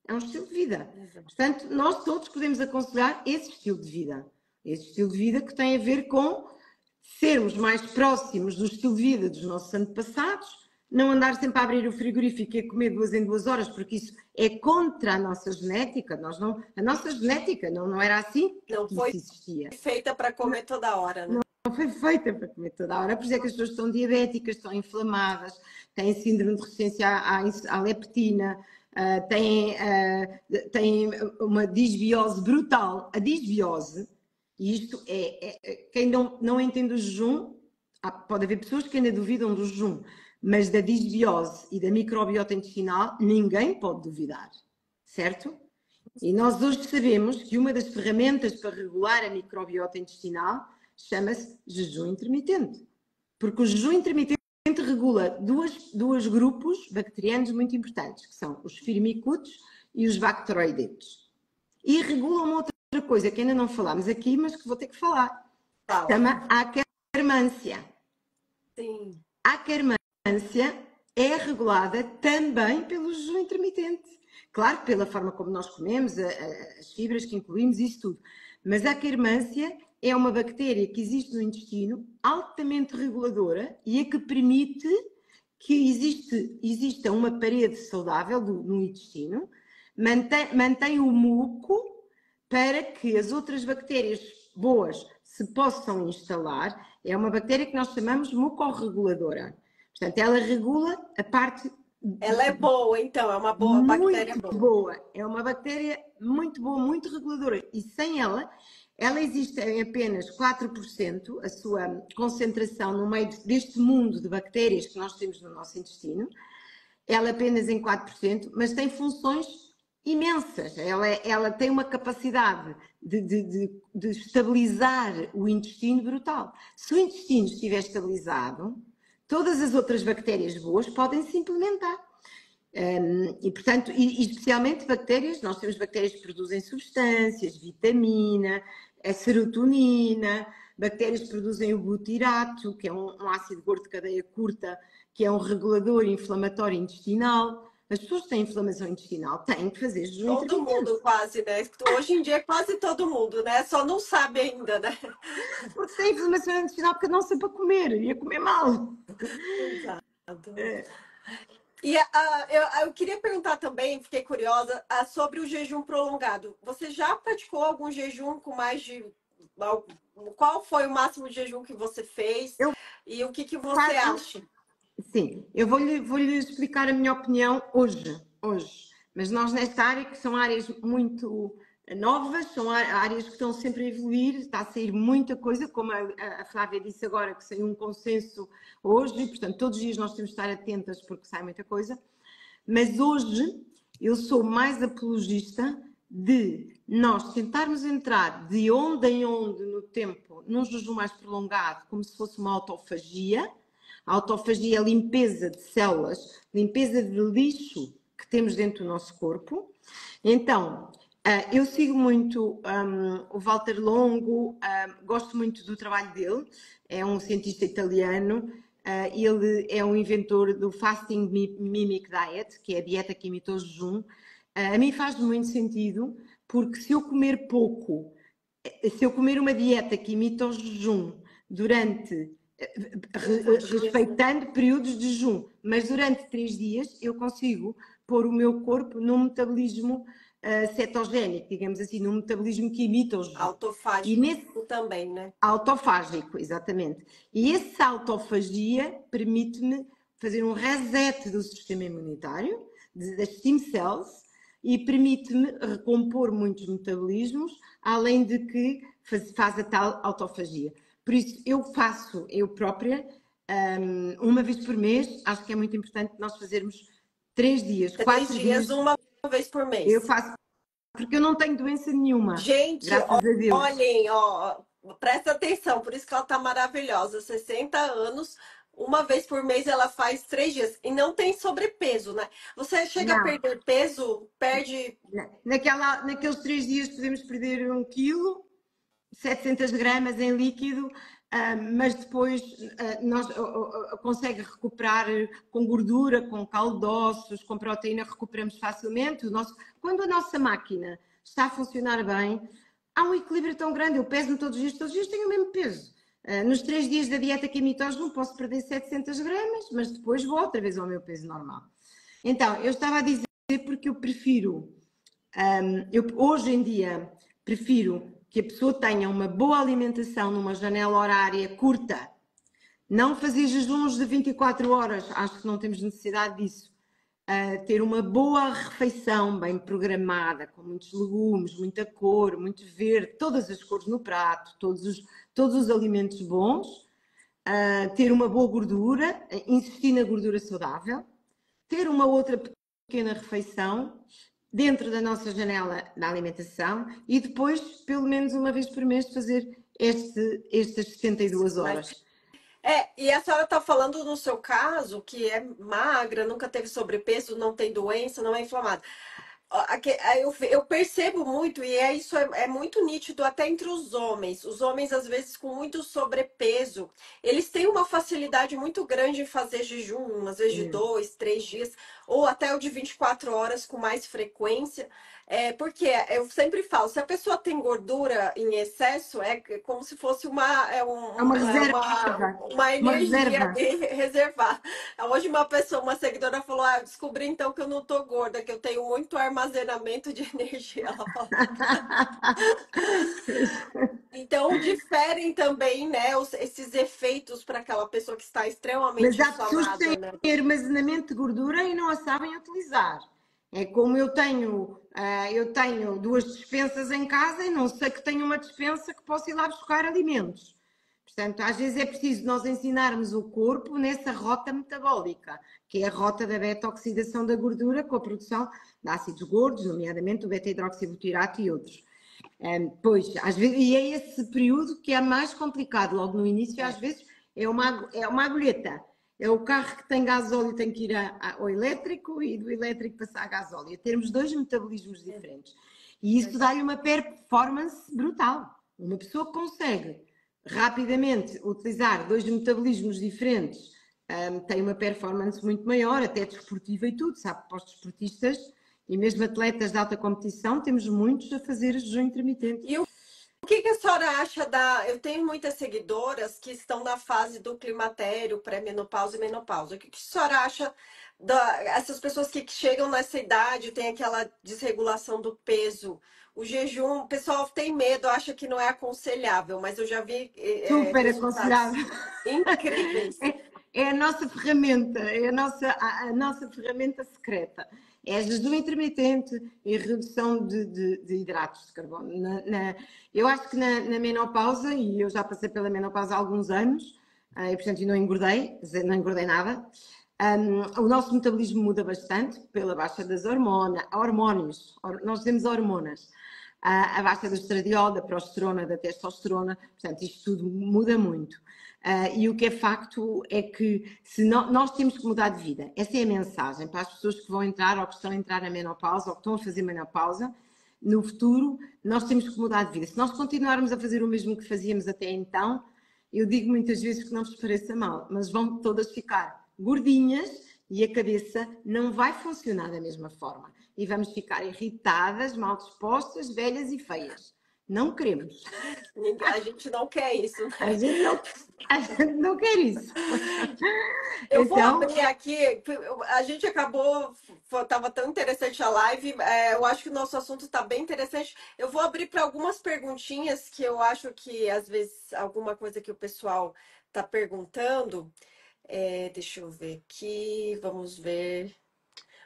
É um estilo de vida. Exato. Portanto, nós todos podemos aconselhar esse estilo de vida. Esse estilo de vida que tem a ver com sermos mais próximos do estilo de vida dos nossos antepassados, não andar sempre a abrir o frigorífico e a comer 2 em 2 horas, porque isso é contra a nossa genética. A nossa genética não era assim Não que isso foi existia. feita para comer toda hora, né? Não foi feita para comer toda a hora. Por isso é que as pessoas estão diabéticas, estão inflamadas, têm síndrome de resistência à leptina, têm uma disbiose brutal. A disbiose, e isto quem não entende o jejum, pode haver pessoas que ainda duvidam do jejum, mas da disbiose e da microbiota intestinal ninguém pode duvidar, certo? E nós hoje sabemos que uma das ferramentas para regular a microbiota intestinal chama-se jejum intermitente. Porque o jejum intermitente regula dois grupos bacterianos muito importantes, que são os firmicutes e os bacteroidetos. E regula uma outra coisa que ainda não falámos aqui, mas que vou ter que falar. Se Fala. chama Akkermansia. Sim. A Akkermansia é regulada também pelo jejum intermitente. Claro, pela forma como nós comemos, as fibras que incluímos, isso tudo. Mas a Akkermansia é uma bactéria que existe no intestino, altamente reguladora e a que permite que exista uma parede saudável no intestino, mantém o muco para que as outras bactérias boas se possam instalar. É uma bactéria que nós chamamos mucorreguladora. Portanto, ela regula a parte. Ela é boa, então, é uma boa bactéria Muito boa. boa. É uma bactéria muito boa, muito reguladora. E sem ela existe em apenas 4%, a sua concentração no meio deste mundo de bactérias que nós temos no nosso intestino. Ela apenas em 4%, mas tem funções imensas. Ela tem uma capacidade de estabilizar o intestino brutal. Se o intestino estiver estabilizado, todas as outras bactérias boas podem se implementar. E, portanto, especialmente bactérias, nós temos bactérias que produzem substâncias, vitamina, a serotonina, bactérias que produzem o butirato, que é um ácido gordo de cadeia curta, que é um regulador inflamatório intestinal. As pessoas que têm inflamação intestinal têm que fazer jejum Todo intermitente. mundo quase, né? Hoje em dia quase todo mundo, né? Só não sabe ainda, né? Porque têm inflamação intestinal porque não sei para comer, ia comer mal. Exato. E eu queria perguntar também, fiquei curiosa, sobre o jejum prolongado. Você já praticou algum jejum com mais de. Qual foi o máximo de jejum que você fez? Eu E o que você faço. acha? Sim, eu vou-lhe explicar a minha opinião hoje. Mas nós nesta área, que são áreas muito novas, são áreas que estão sempre a evoluir, está a sair muita coisa, como a Flávia disse agora, que saiu um consenso hoje, e portanto todos os dias nós temos de estar atentas porque sai muita coisa. Mas hoje eu sou mais apologista de nós tentarmos entrar de onde em onde no tempo, num jejum mais prolongado, como se fosse uma autofagia, A autofagia é a limpeza de células, limpeza de lixo que temos dentro do nosso corpo. Então, eu sigo muito o Walter Longo, gosto muito do trabalho dele, é um cientista italiano, ele é um inventor do Fasting Mimic Diet, que é a dieta que imita o jejum. A mim faz muito sentido, porque se eu comer pouco, se eu comer uma dieta que imita o jejum durante, respeitando períodos de jejum, mas durante 3 dias, eu consigo pôr o meu corpo num metabolismo cetogénico, digamos assim, num metabolismo que imita o jejum. Autofágico E nesse também, né? autofágico, exatamente. E essa autofagia permite-me fazer um reset do sistema imunitário, das stem cells, e permite-me recompor muitos metabolismos, além de que faz a tal autofagia. Por isso, eu própria, uma vez por mês, acho que é muito importante nós fazerermos 3 dias, 3 4 dias, dias. uma vez por mês. Eu faço, porque eu não tenho doença nenhuma. Gente, graças a Deus. olhem, ó, presta atenção, por isso que ela tá maravilhosa. 60 anos, uma vez por mês ela faz 3 dias. E não tem sobrepeso, né? Você chega a Não. perder peso, perde. Naqueles 3 dias podemos perder 1 quilo, 700 gramas em líquido, mas depois nós consegue recuperar com gordura, com caldo de ossos, com proteína, recuperamos facilmente. Quando a nossa máquina está a funcionar bem, há um equilíbrio tão grande. Eu peso-me todos os dias tenho o mesmo peso. Nos 3 dias da dieta quimitógeno posso perder 700 gramas, mas depois vou outra vez ao meu peso normal. Então, eu estava a dizer porque eu prefiro, hoje em dia, prefiro que a pessoa tenha uma boa alimentação numa janela horária curta, não fazer jejuns de 24 horas, acho que não temos necessidade disso. Ter uma boa refeição bem programada, com muitos legumes, muita cor, muito verde, todas as cores no prato, todos os alimentos bons, ter uma boa gordura, insistir na gordura saudável, ter uma outra pequena refeição dentro da nossa janela da alimentação e depois, pelo menos uma vez por mês, fazer estas 72 horas. E a senhora está falando no seu caso, que é magra, nunca teve sobrepeso, não tem doença, não é inflamada. Eu percebo muito, e isso é muito nítido até entre os homens. Os homens, às vezes, com muito sobrepeso, eles têm uma facilidade muito grande em fazer jejum, às vezes de 2, 3 dias, ou até o de 24 horas com mais frequência. Porque eu sempre falo, se a pessoa tem gordura em excesso, é como se fosse uma energia reservada. Hoje uma seguidora falou, eu descobri então que eu não tô gorda, que eu tenho muito armazenamento de energia. Ela falou. Então diferem também, né, esses efeitos para aquela pessoa que está extremamente inflamada. Mas há pessoas que têm armazenamento de gordura e não a sabem utilizar. É como eu tenho 2 despensas em casa e não sei que tenho uma despensa que posso ir lá buscar alimentos. Portanto, às vezes é preciso nós ensinarmos o corpo nessa rota metabólica, que é a rota da beta-oxidação da gordura com a produção de ácidos gordos, nomeadamente o beta-hidroxibutirato e outros. Pois, às vezes, e é esse período que é mais complicado. Logo no início, às vezes, é uma agulheta. É o carro que tem gasóleo tem que ir ao elétrico e do elétrico passar a gasóleo. Termos 2 metabolismos diferentes. E isso dá-lhe uma performance brutal. Uma pessoa que consegue rapidamente utilizar 2 metabolismos diferentes tem uma performance muito maior, até desportiva e tudo, sabe? Para os desportistas e mesmo atletas de alta competição, temos muitos a fazer jejum intermitente. E o que a senhora acha Eu tenho muitas seguidoras que estão na fase do climatério, pré-menopausa e menopausa. O que a senhora acha essas pessoas que chegam nessa idade, tem aquela desregulação do peso? O jejum, o pessoal tem medo, acha que não é aconselhável, mas eu já vi super aconselhável. Incríveis. É a nossa ferramenta, é a nossa ferramenta secreta. É jejum intermitente e redução de hidratos de carbono. Eu acho que na menopausa, e eu já passei pela menopausa há alguns anos, e portanto não engordei nada, o nosso metabolismo muda bastante pela baixa das hormonas, nós temos hormonas. a baixa do estradiol, da progesterona, da testosterona, portanto, isto tudo muda muito. E o que é facto é que se nós temos que mudar de vida. Essa é a mensagem para as pessoas que vão entrar ou que estão a entrar na menopausa ou que estão a fazer menopausa. No futuro, nós temos que mudar de vida. Se nós continuarmos a fazer o mesmo que fazíamos até então, eu digo muitas vezes que não vos pareça mal, mas vão todas ficar gordinhas e a cabeça não vai funcionar da mesma forma. E vamos ficar irritadas, mal dispostas, velhas e feias. Não queremos. A gente não quer isso, A né? gente não, a gente não quer isso. Eu vou Então, abrir aqui, a gente acabou, estava tão interessante a live, eu acho que o nosso assunto está bem interessante. Eu vou abrir para algumas perguntinhas que eu acho que, às vezes, alguma coisa que o pessoal está perguntando. Deixa eu ver aqui, vamos ver.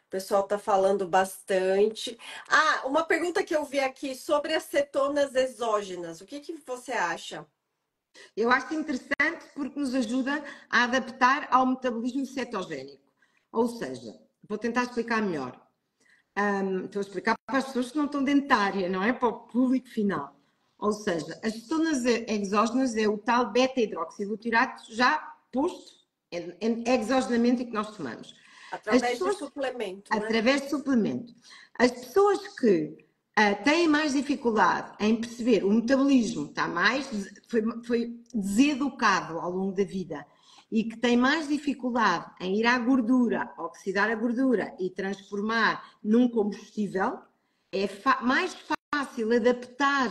O pessoal está falando bastante. Ah, uma pergunta que eu vi aqui sobre as cetonas exógenas. O que que você acha? eu acho interessante porque nos ajuda a adaptar ao metabolismo cetogénico. Ou seja, vou tentar explicar melhor. Estou a explicar para as pessoas que não estão dentro da área, não é? Para o público final. Ou seja, as cetonas exógenas é o tal beta-hidroxibutirato já posto exogenamente e que nós tomamos. As Através de pessoas, suplemento, né? através de suplemento, as pessoas que têm mais dificuldade em perceber o metabolismo, foi deseducado ao longo da vida e que têm mais dificuldade em ir à gordura, oxidar a gordura e transformar num combustível, é mais fácil adaptar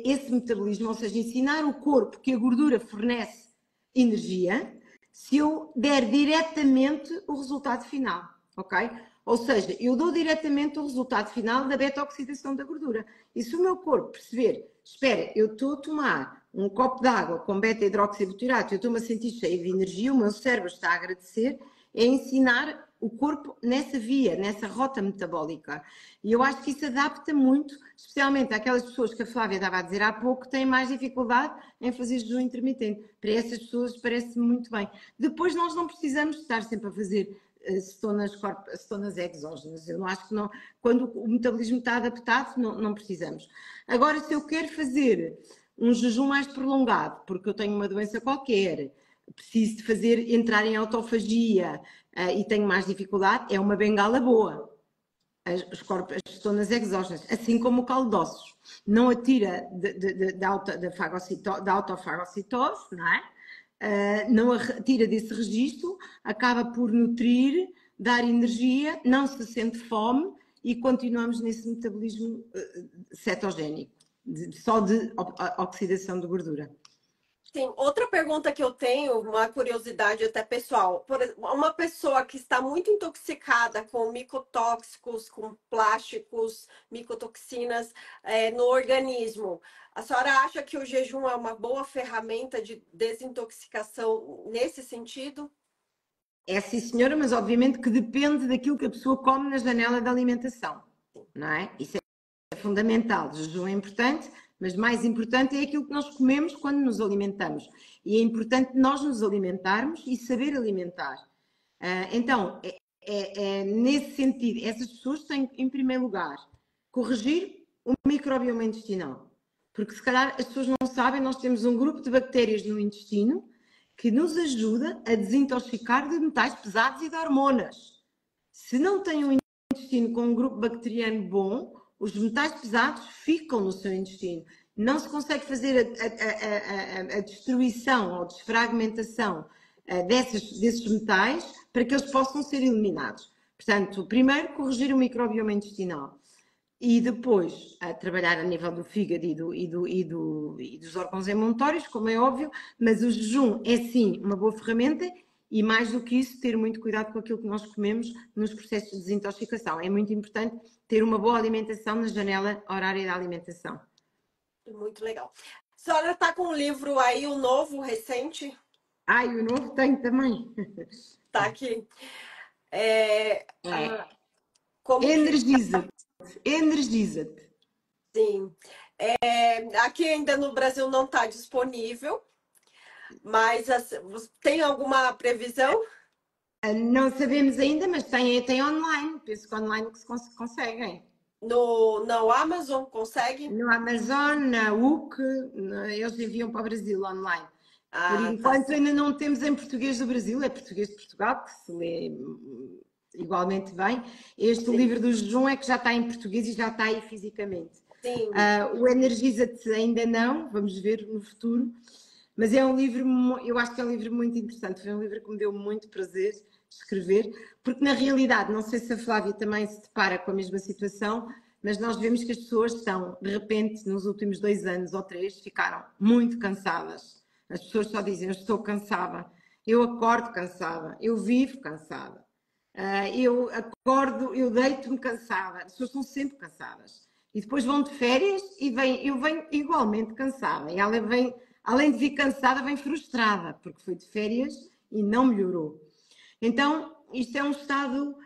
esse metabolismo, ou seja, ensinar o corpo que a gordura fornece energia, se eu der diretamente o resultado final, ok? Ou seja, eu dou diretamente o resultado final da beta-oxidação da gordura. E se o meu corpo perceber, espera, eu estou a tomar um copo de água com beta-hidroxibutirato, eu estou-me a sentir cheio de energia, o meu cérebro está a agradecer, é ensinar o corpo nessa via, nessa rota metabólica. E eu acho que isso adapta muito, especialmente àquelas pessoas que a Flávia estava a dizer há pouco, que têm mais dificuldade em fazer jejum intermitente. Para essas pessoas parece muito bem. Depois nós não precisamos estar sempre a fazer cetonas exógenas. Eu não acho que não. Quando o metabolismo está adaptado, não precisamos. Agora, se eu quero fazer um jejum mais prolongado, porque eu tenho uma doença qualquer, preciso de fazer, entrar em autofagia e tenho mais dificuldade, é uma bengala boa. As cetonas exógenas, assim como o caldo de ossos. Não atira da autofagocitose, não é? Não a tira desse registro, acaba por nutrir, dar energia, não se sente fome e continuamos nesse metabolismo cetogénico, só de oxidação de gordura. Sim, outra pergunta que eu tenho, uma curiosidade até pessoal. Uma pessoa que está muito intoxicada com micotóxicos, com plásticos, micotoxinas, no organismo, a senhora acha que o jejum é uma boa ferramenta de desintoxicação nesse sentido? É sim, senhora, mas obviamente que depende daquilo que a pessoa come na janela da alimentação, não é? Isso é fundamental. O jejum é importante, mas mais importante é aquilo que nós comemos quando nos alimentamos. E é importante nós nos alimentarmos e saber alimentar. Então, nesse sentido, essas pessoas têm, em primeiro lugar, corrigir o microbioma intestinal. Porque se calhar as pessoas não sabem, nós temos um grupo de bactérias no intestino que nos ajuda a desintoxicar de metais pesados e de hormonas. Se não tem um intestino com um grupo bacteriano bom, os metais pesados ficam no seu intestino. Não se consegue fazer a destruição ou desfragmentação desses metais para que eles possam ser eliminados. Portanto, primeiro, corrigir o microbioma intestinal. E depois a trabalhar a nível do fígado e dos órgãos imunitores, como é óbvio, mas o jejum é sim uma boa ferramenta e mais do que isso, ter muito cuidado com aquilo que nós comemos nos processos de desintoxicação. É muito importante ter uma boa alimentação na janela horária da alimentação. Muito legal. A senhora está com um livro aí, um novo, recente? Ah, e o novo tenho também. Está aqui. É, É. como que Energiza-te. Energiza-te. sim. Aqui ainda no Brasil não está disponível, mas tem alguma previsão? Não sabemos ainda, mas tem online. Penso que online que se conseguem. No Amazon, consegue? No Amazon, na UC, eles enviam para o Brasil online. Por Ah, tá enquanto ainda certo. não temos em português do Brasil, é português de Portugal, que se lê igualmente bem. Este Sim, livro do jejum é que já está em português e já está aí fisicamente. sim. O Energiza-te ainda não, vamos ver no futuro, mas é um livro, eu acho que é um livro muito interessante, foi um livro que me deu muito prazer escrever, porque na realidade, não sei se a Flávia também se depara com a mesma situação, mas nós vemos que as pessoas estão, de repente, nos últimos 2 anos ou 3, ficaram muito cansadas. As pessoas só dizem, eu estou cansada, eu acordo cansada, eu vivo cansada, eu acordo, eu deito-me cansada, as pessoas estão sempre cansadas. E depois vão de férias e eu venho igualmente cansada. E ela vem, além de vir cansada, vem frustrada, porque foi de férias e não melhorou. Então, isto é um estado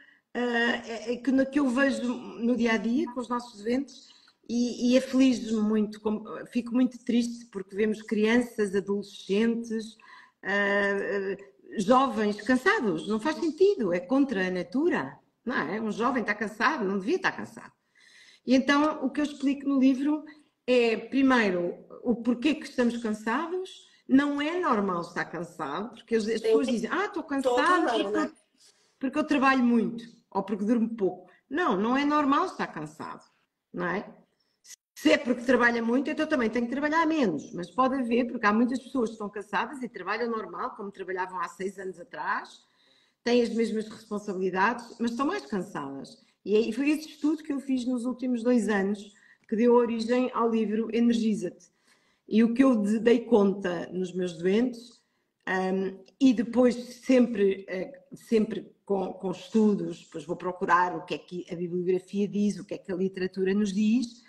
que eu vejo no dia a dia com os nossos doentes e aflige-me muito, fico muito triste porque vemos crianças, adolescentes, jovens cansados, não faz sentido, é contra a natura, não é? Um jovem está cansado, não devia estar cansado. E então o que eu explico no livro é, primeiro, o porquê que estamos cansados. Não é normal estar cansado, porque as Tem pessoas dizem, estou todo cansada não, né? porque eu trabalho muito, ou porque durmo pouco. Não, não é normal estar cansado, não é? Se é porque trabalha muito, então também tenho que trabalhar menos, mas pode haver, porque há muitas pessoas que estão cansadas e trabalham normal, como trabalhavam há 6 anos atrás, têm as mesmas responsabilidades, mas estão mais cansadas. E foi esse estudo que eu fiz nos últimos 2 anos que deu origem ao livro Energiza-te. E o que eu dei conta nos meus doentes, e depois sempre com estudos, depois vou procurar o que é que a bibliografia diz, o que é que a literatura nos diz.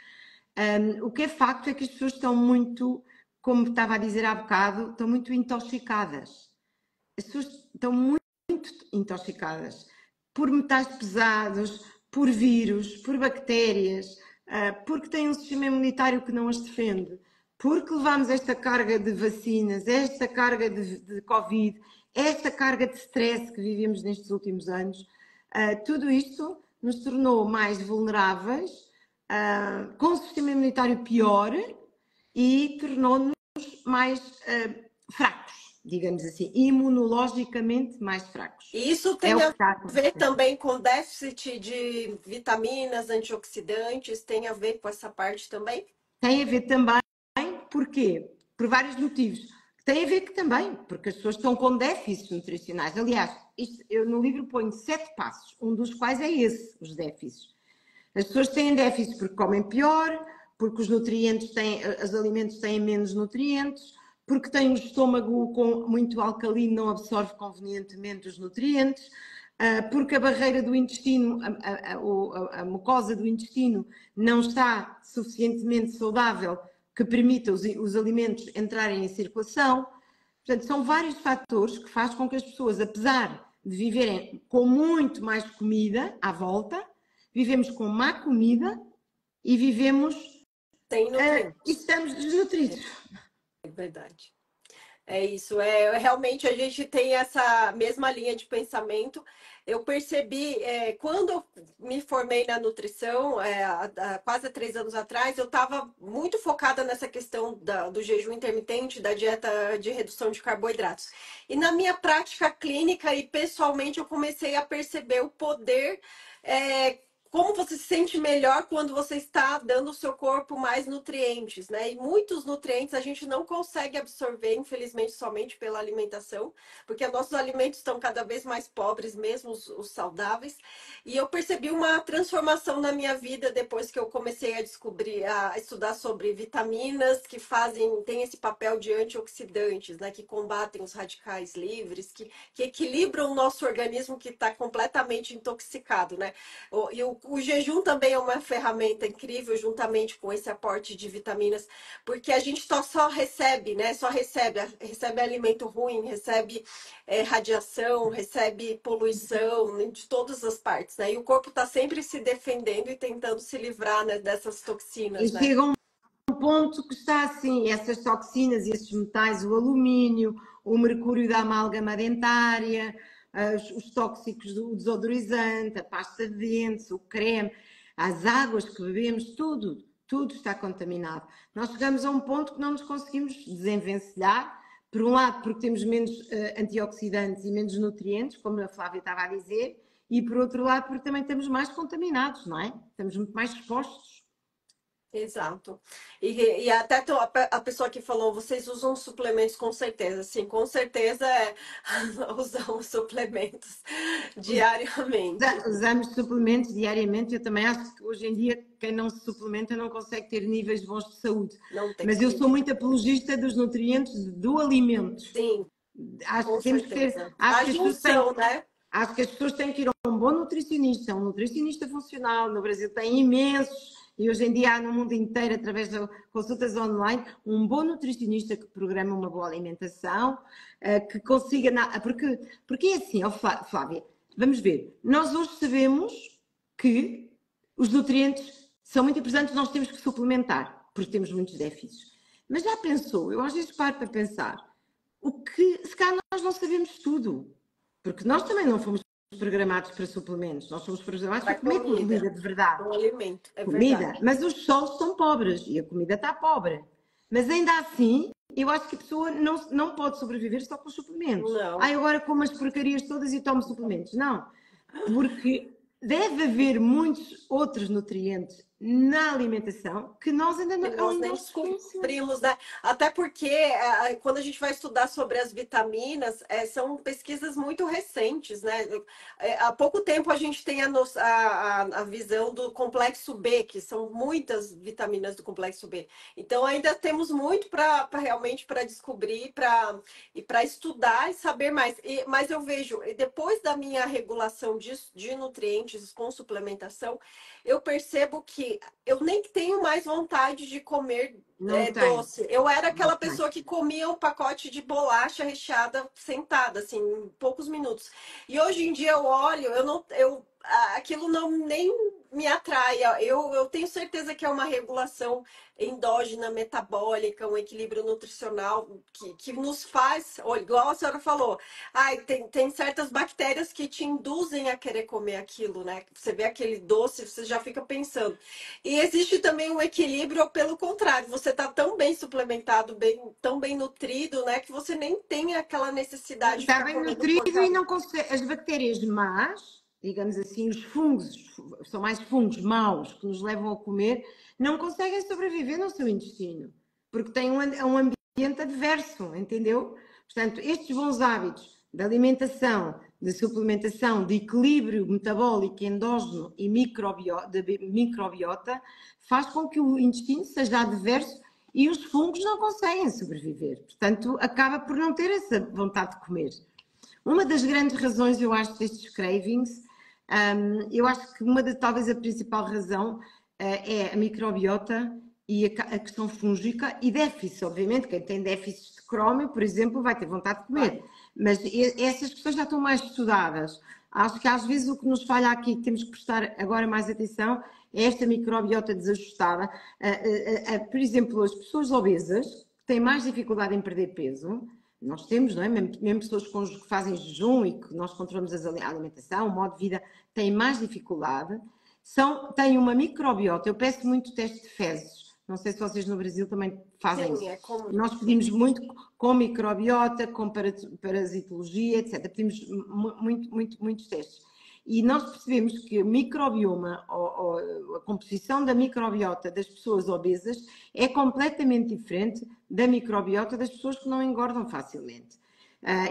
O que é facto é que as pessoas estão muito, como estava a dizer há bocado, estão muito intoxicadas. As pessoas estão muito intoxicadas por metais pesados, por vírus, por bactérias, porque têm um sistema imunitário que não as defende, porque levamos esta carga de vacinas, esta carga de Covid, esta carga de stress que vivemos nestes últimos anos, tudo isto nos tornou mais vulneráveis, com um sistema imunitário pior e tornou-nos mais fracos, digamos assim, imunologicamente mais fracos. E isso É tem o que a está a ver acontecer. também com déficit de vitaminas, antioxidantes, tem a ver com essa parte também? Tem a ver também, porquê? Por vários motivos. Tem a ver que também, porque as pessoas estão com déficits nutricionais. Aliás, eu no livro ponho 7 passos, um dos quais é esse, os déficits. As pessoas têm déficit porque comem pior, porque os alimentos têm menos nutrientes, porque têm um estômago muito alcalino, não absorve convenientemente os nutrientes, porque a barreira do intestino, a mucosa do intestino não está suficientemente saudável que permita os alimentos entrarem em circulação. Portanto, são vários fatores que fazem com que as pessoas, apesar de viverem com muito mais comida à volta, vivemos com má comida e Tem e nutrientes, estamos desnutridos. é verdade. É isso, realmente a gente tem essa mesma linha de pensamento. Eu percebi, quando eu me formei na nutrição, há quase 3 anos atrás, eu estava muito focada nessa questão do jejum intermitente, da dieta de redução de carboidratos. E na minha prática clínica e pessoalmente, eu comecei a perceber o poder. Como você se sente melhor quando você está dando ao seu corpo mais nutrientes, né? E muitos nutrientes a gente não consegue absorver, infelizmente, somente pela alimentação, porque nossos alimentos estão cada vez mais pobres, mesmo os saudáveis. E eu percebi uma transformação na minha vida depois que eu comecei a descobrir, a estudar sobre vitaminas têm esse papel de antioxidantes, né? Que combatem os radicais livres, que equilibram o nosso organismo que está completamente intoxicado, né? O jejum também é uma ferramenta incrível, juntamente com esse aporte de vitaminas, porque a gente só recebe, né? Recebe alimento ruim, recebe radiação, recebe poluição de todas as partes, né? E o corpo está sempre se defendendo e tentando se livrar, né, dessas E toxinas, né? chega um ponto que está assim, essas toxinas, esses metais, o alumínio, o mercúrio da amálgama dentária, os tóxicos do desodorizante, a pasta de dentes, o creme. As águas que bebemos, tudo está contaminado. Nós chegamos a um ponto que não nos conseguimos desenvencilhar, por um lado porque temos menos antioxidantes e menos nutrientes, como a Flávia estava a dizer, e por outro lado porque também estamos mais contaminados, não é? Estamos muito mais expostos. Exato. E até a pessoa que falou, vocês usam suplementos com certeza. Sim, com certeza usamos suplementos diariamente. Usamos suplementos diariamente. Eu também acho que hoje em dia quem não se suplementa não consegue ter níveis bons de saúde. Não tem Mas eu sou como. muito apologista dos nutrientes do alimento. Sim, Acho com que temos que ter, certeza. A junção, né? acho que as pessoas têm que ir a um bom nutricionista, um nutricionista funcional. No Brasil tem imensos, e hoje em dia há no mundo inteiro, através de consultas online, um bom nutricionista que programa uma boa alimentação, que consiga. Porque é assim, ó Flávia, vamos ver, nós hoje sabemos que os nutrientes são muito importantes, nós temos que suplementar, porque temos muitos déficits. Mas já pensou, eu às vezes paro para pensar, o que se calhar nós não sabemos tudo, porque nós também não fomos programados para suplementos, nós fomos programados para Para comer comida comida, de verdade. um alimento, é Comida, verdade. mas os solos estão pobres e a comida está pobre. Mas ainda assim, eu acho que a pessoa não pode sobreviver só com os suplementos. Não. Agora como as porcarias todas e tomo suplementos. Não, porque deve haver muitos outros nutrientes na alimentação que nós ainda Que nós nem não conhecemos. descobrimos, né? Até porque quando a gente vai estudar sobre as vitaminas, são pesquisas muito recentes, né? Há pouco tempo a gente tem a visão do complexo B, que são muitas vitaminas do complexo B. Então ainda temos muito para realmente para descobrir, para estudar e saber mais. Mas eu vejo, depois da minha regulação de nutrientes com suplementação, eu percebo que eu nem tenho mais vontade de comer Não tem, doce. Eu era não aquela tem. pessoa que comia um pacote de bolacha recheada sentada, assim, em poucos minutos. E hoje em dia eu olho, eu não, eu, aquilo não nem me atrai. Eu tenho certeza que é uma regulação endógena, metabólica, um equilíbrio nutricional que nos faz, igual a senhora falou, ai, tem certas bactérias que te induzem a querer comer aquilo, né? Você vê aquele doce, você já fica pensando. E existe também um equilíbrio, pelo contrário, você está tão bem suplementado, tão bem nutrido, né, que você nem tem aquela necessidade de Está ficar bem comendo nutrido e porcaria. não consegue. As bactérias más, digamos assim, os fungos, são mais fungos maus que nos levam a comer, não conseguem sobreviver no seu intestino, porque têm um ambiente adverso, entendeu? Portanto, estes bons hábitos de alimentação, de suplementação, de equilíbrio metabólico endógeno e de microbiota, faz com que o intestino seja adverso e os fungos não conseguem sobreviver. Portanto, acaba por não ter essa vontade de comer. Uma das grandes razões, eu acho, destes cravings, eu acho que talvez a principal razão é a microbiota e a questão fúngica e déficit, obviamente. Quem tem déficit de crómio, por exemplo, vai ter vontade de Vai. comer. Mas essas questões já estão mais estudadas. Acho que às vezes o que nos falha aqui, que temos que prestar agora mais atenção, é esta microbiota desajustada. Por exemplo, as pessoas obesas, que têm mais dificuldade em perder peso, nós temos, não é? Mesmo pessoas que fazem jejum e que nós controlamos a alimentação, o modo de vida, têm mais dificuldade, têm uma microbiota. Eu peço muito teste de fezes. Não sei se vocês no Brasil também fazem Sim, isso. é comum. Nós pedimos muito com microbiota, com parasitologia, etc. Pedimos muitos testes. E nós percebemos que o microbioma, ou a composição da microbiota das pessoas obesas é completamente diferente da microbiota das pessoas que não engordam facilmente.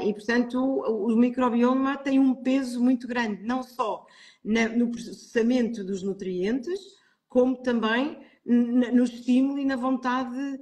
E, portanto, o microbioma tem um peso muito grande, não só no processamento dos nutrientes, como também no estímulo e na vontade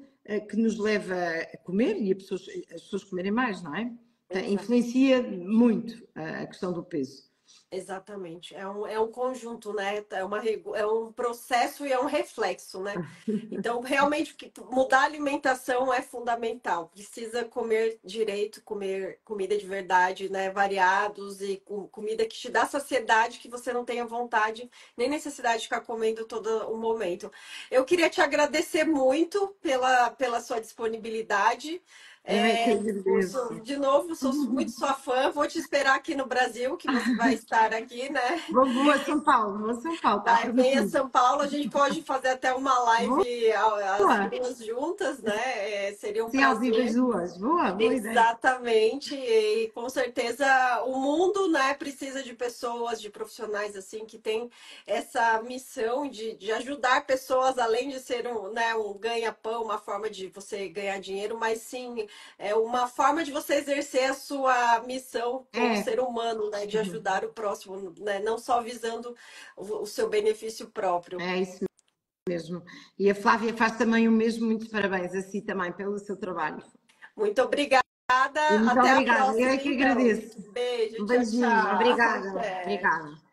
que nos leva a comer e as pessoas comerem mais, não é? Exato. Influencia muito a questão do peso. Exatamente. É um conjunto, né? É um processo e é um reflexo, né? Então, realmente, mudar a alimentação é fundamental. Precisa comer direito, comer comida de verdade, né? Variados e comida que te dá saciedade, que você não tenha vontade nem necessidade de ficar comendo todo o momento. Eu queria te agradecer muito pela sua disponibilidade. Eu é que agradeço. De novo, sou muito sua fã. Vou te esperar aqui no Brasil, que você vai estar aqui, né? Vou a São Paulo, vou a São Paulo, está Vai, vem a prometido. São Paulo, a gente pode fazer até uma live as Boa! duas juntas, né? Seria um Sim, ao vivo as prazer. duas. Boa ideia. Exatamente, e com certeza o mundo, né, precisa de pessoas, de profissionais assim que têm essa missão de ajudar pessoas, além de ser um, né, um ganha-pão, uma forma de você ganhar dinheiro, mas sim é uma forma de você exercer a sua missão como É, ser humano, né, de ajudar o próximo, né, não só visando o seu benefício próprio. é isso mesmo. E a Flávia faz também o mesmo. Muitos parabéns a si também pelo seu trabalho. Muito obrigada, E muito até a obrigada. Eu é próxima, que então. agradeço. Beijo, Um tchau, beijinho. tchau. Obrigada. Até. Obrigada.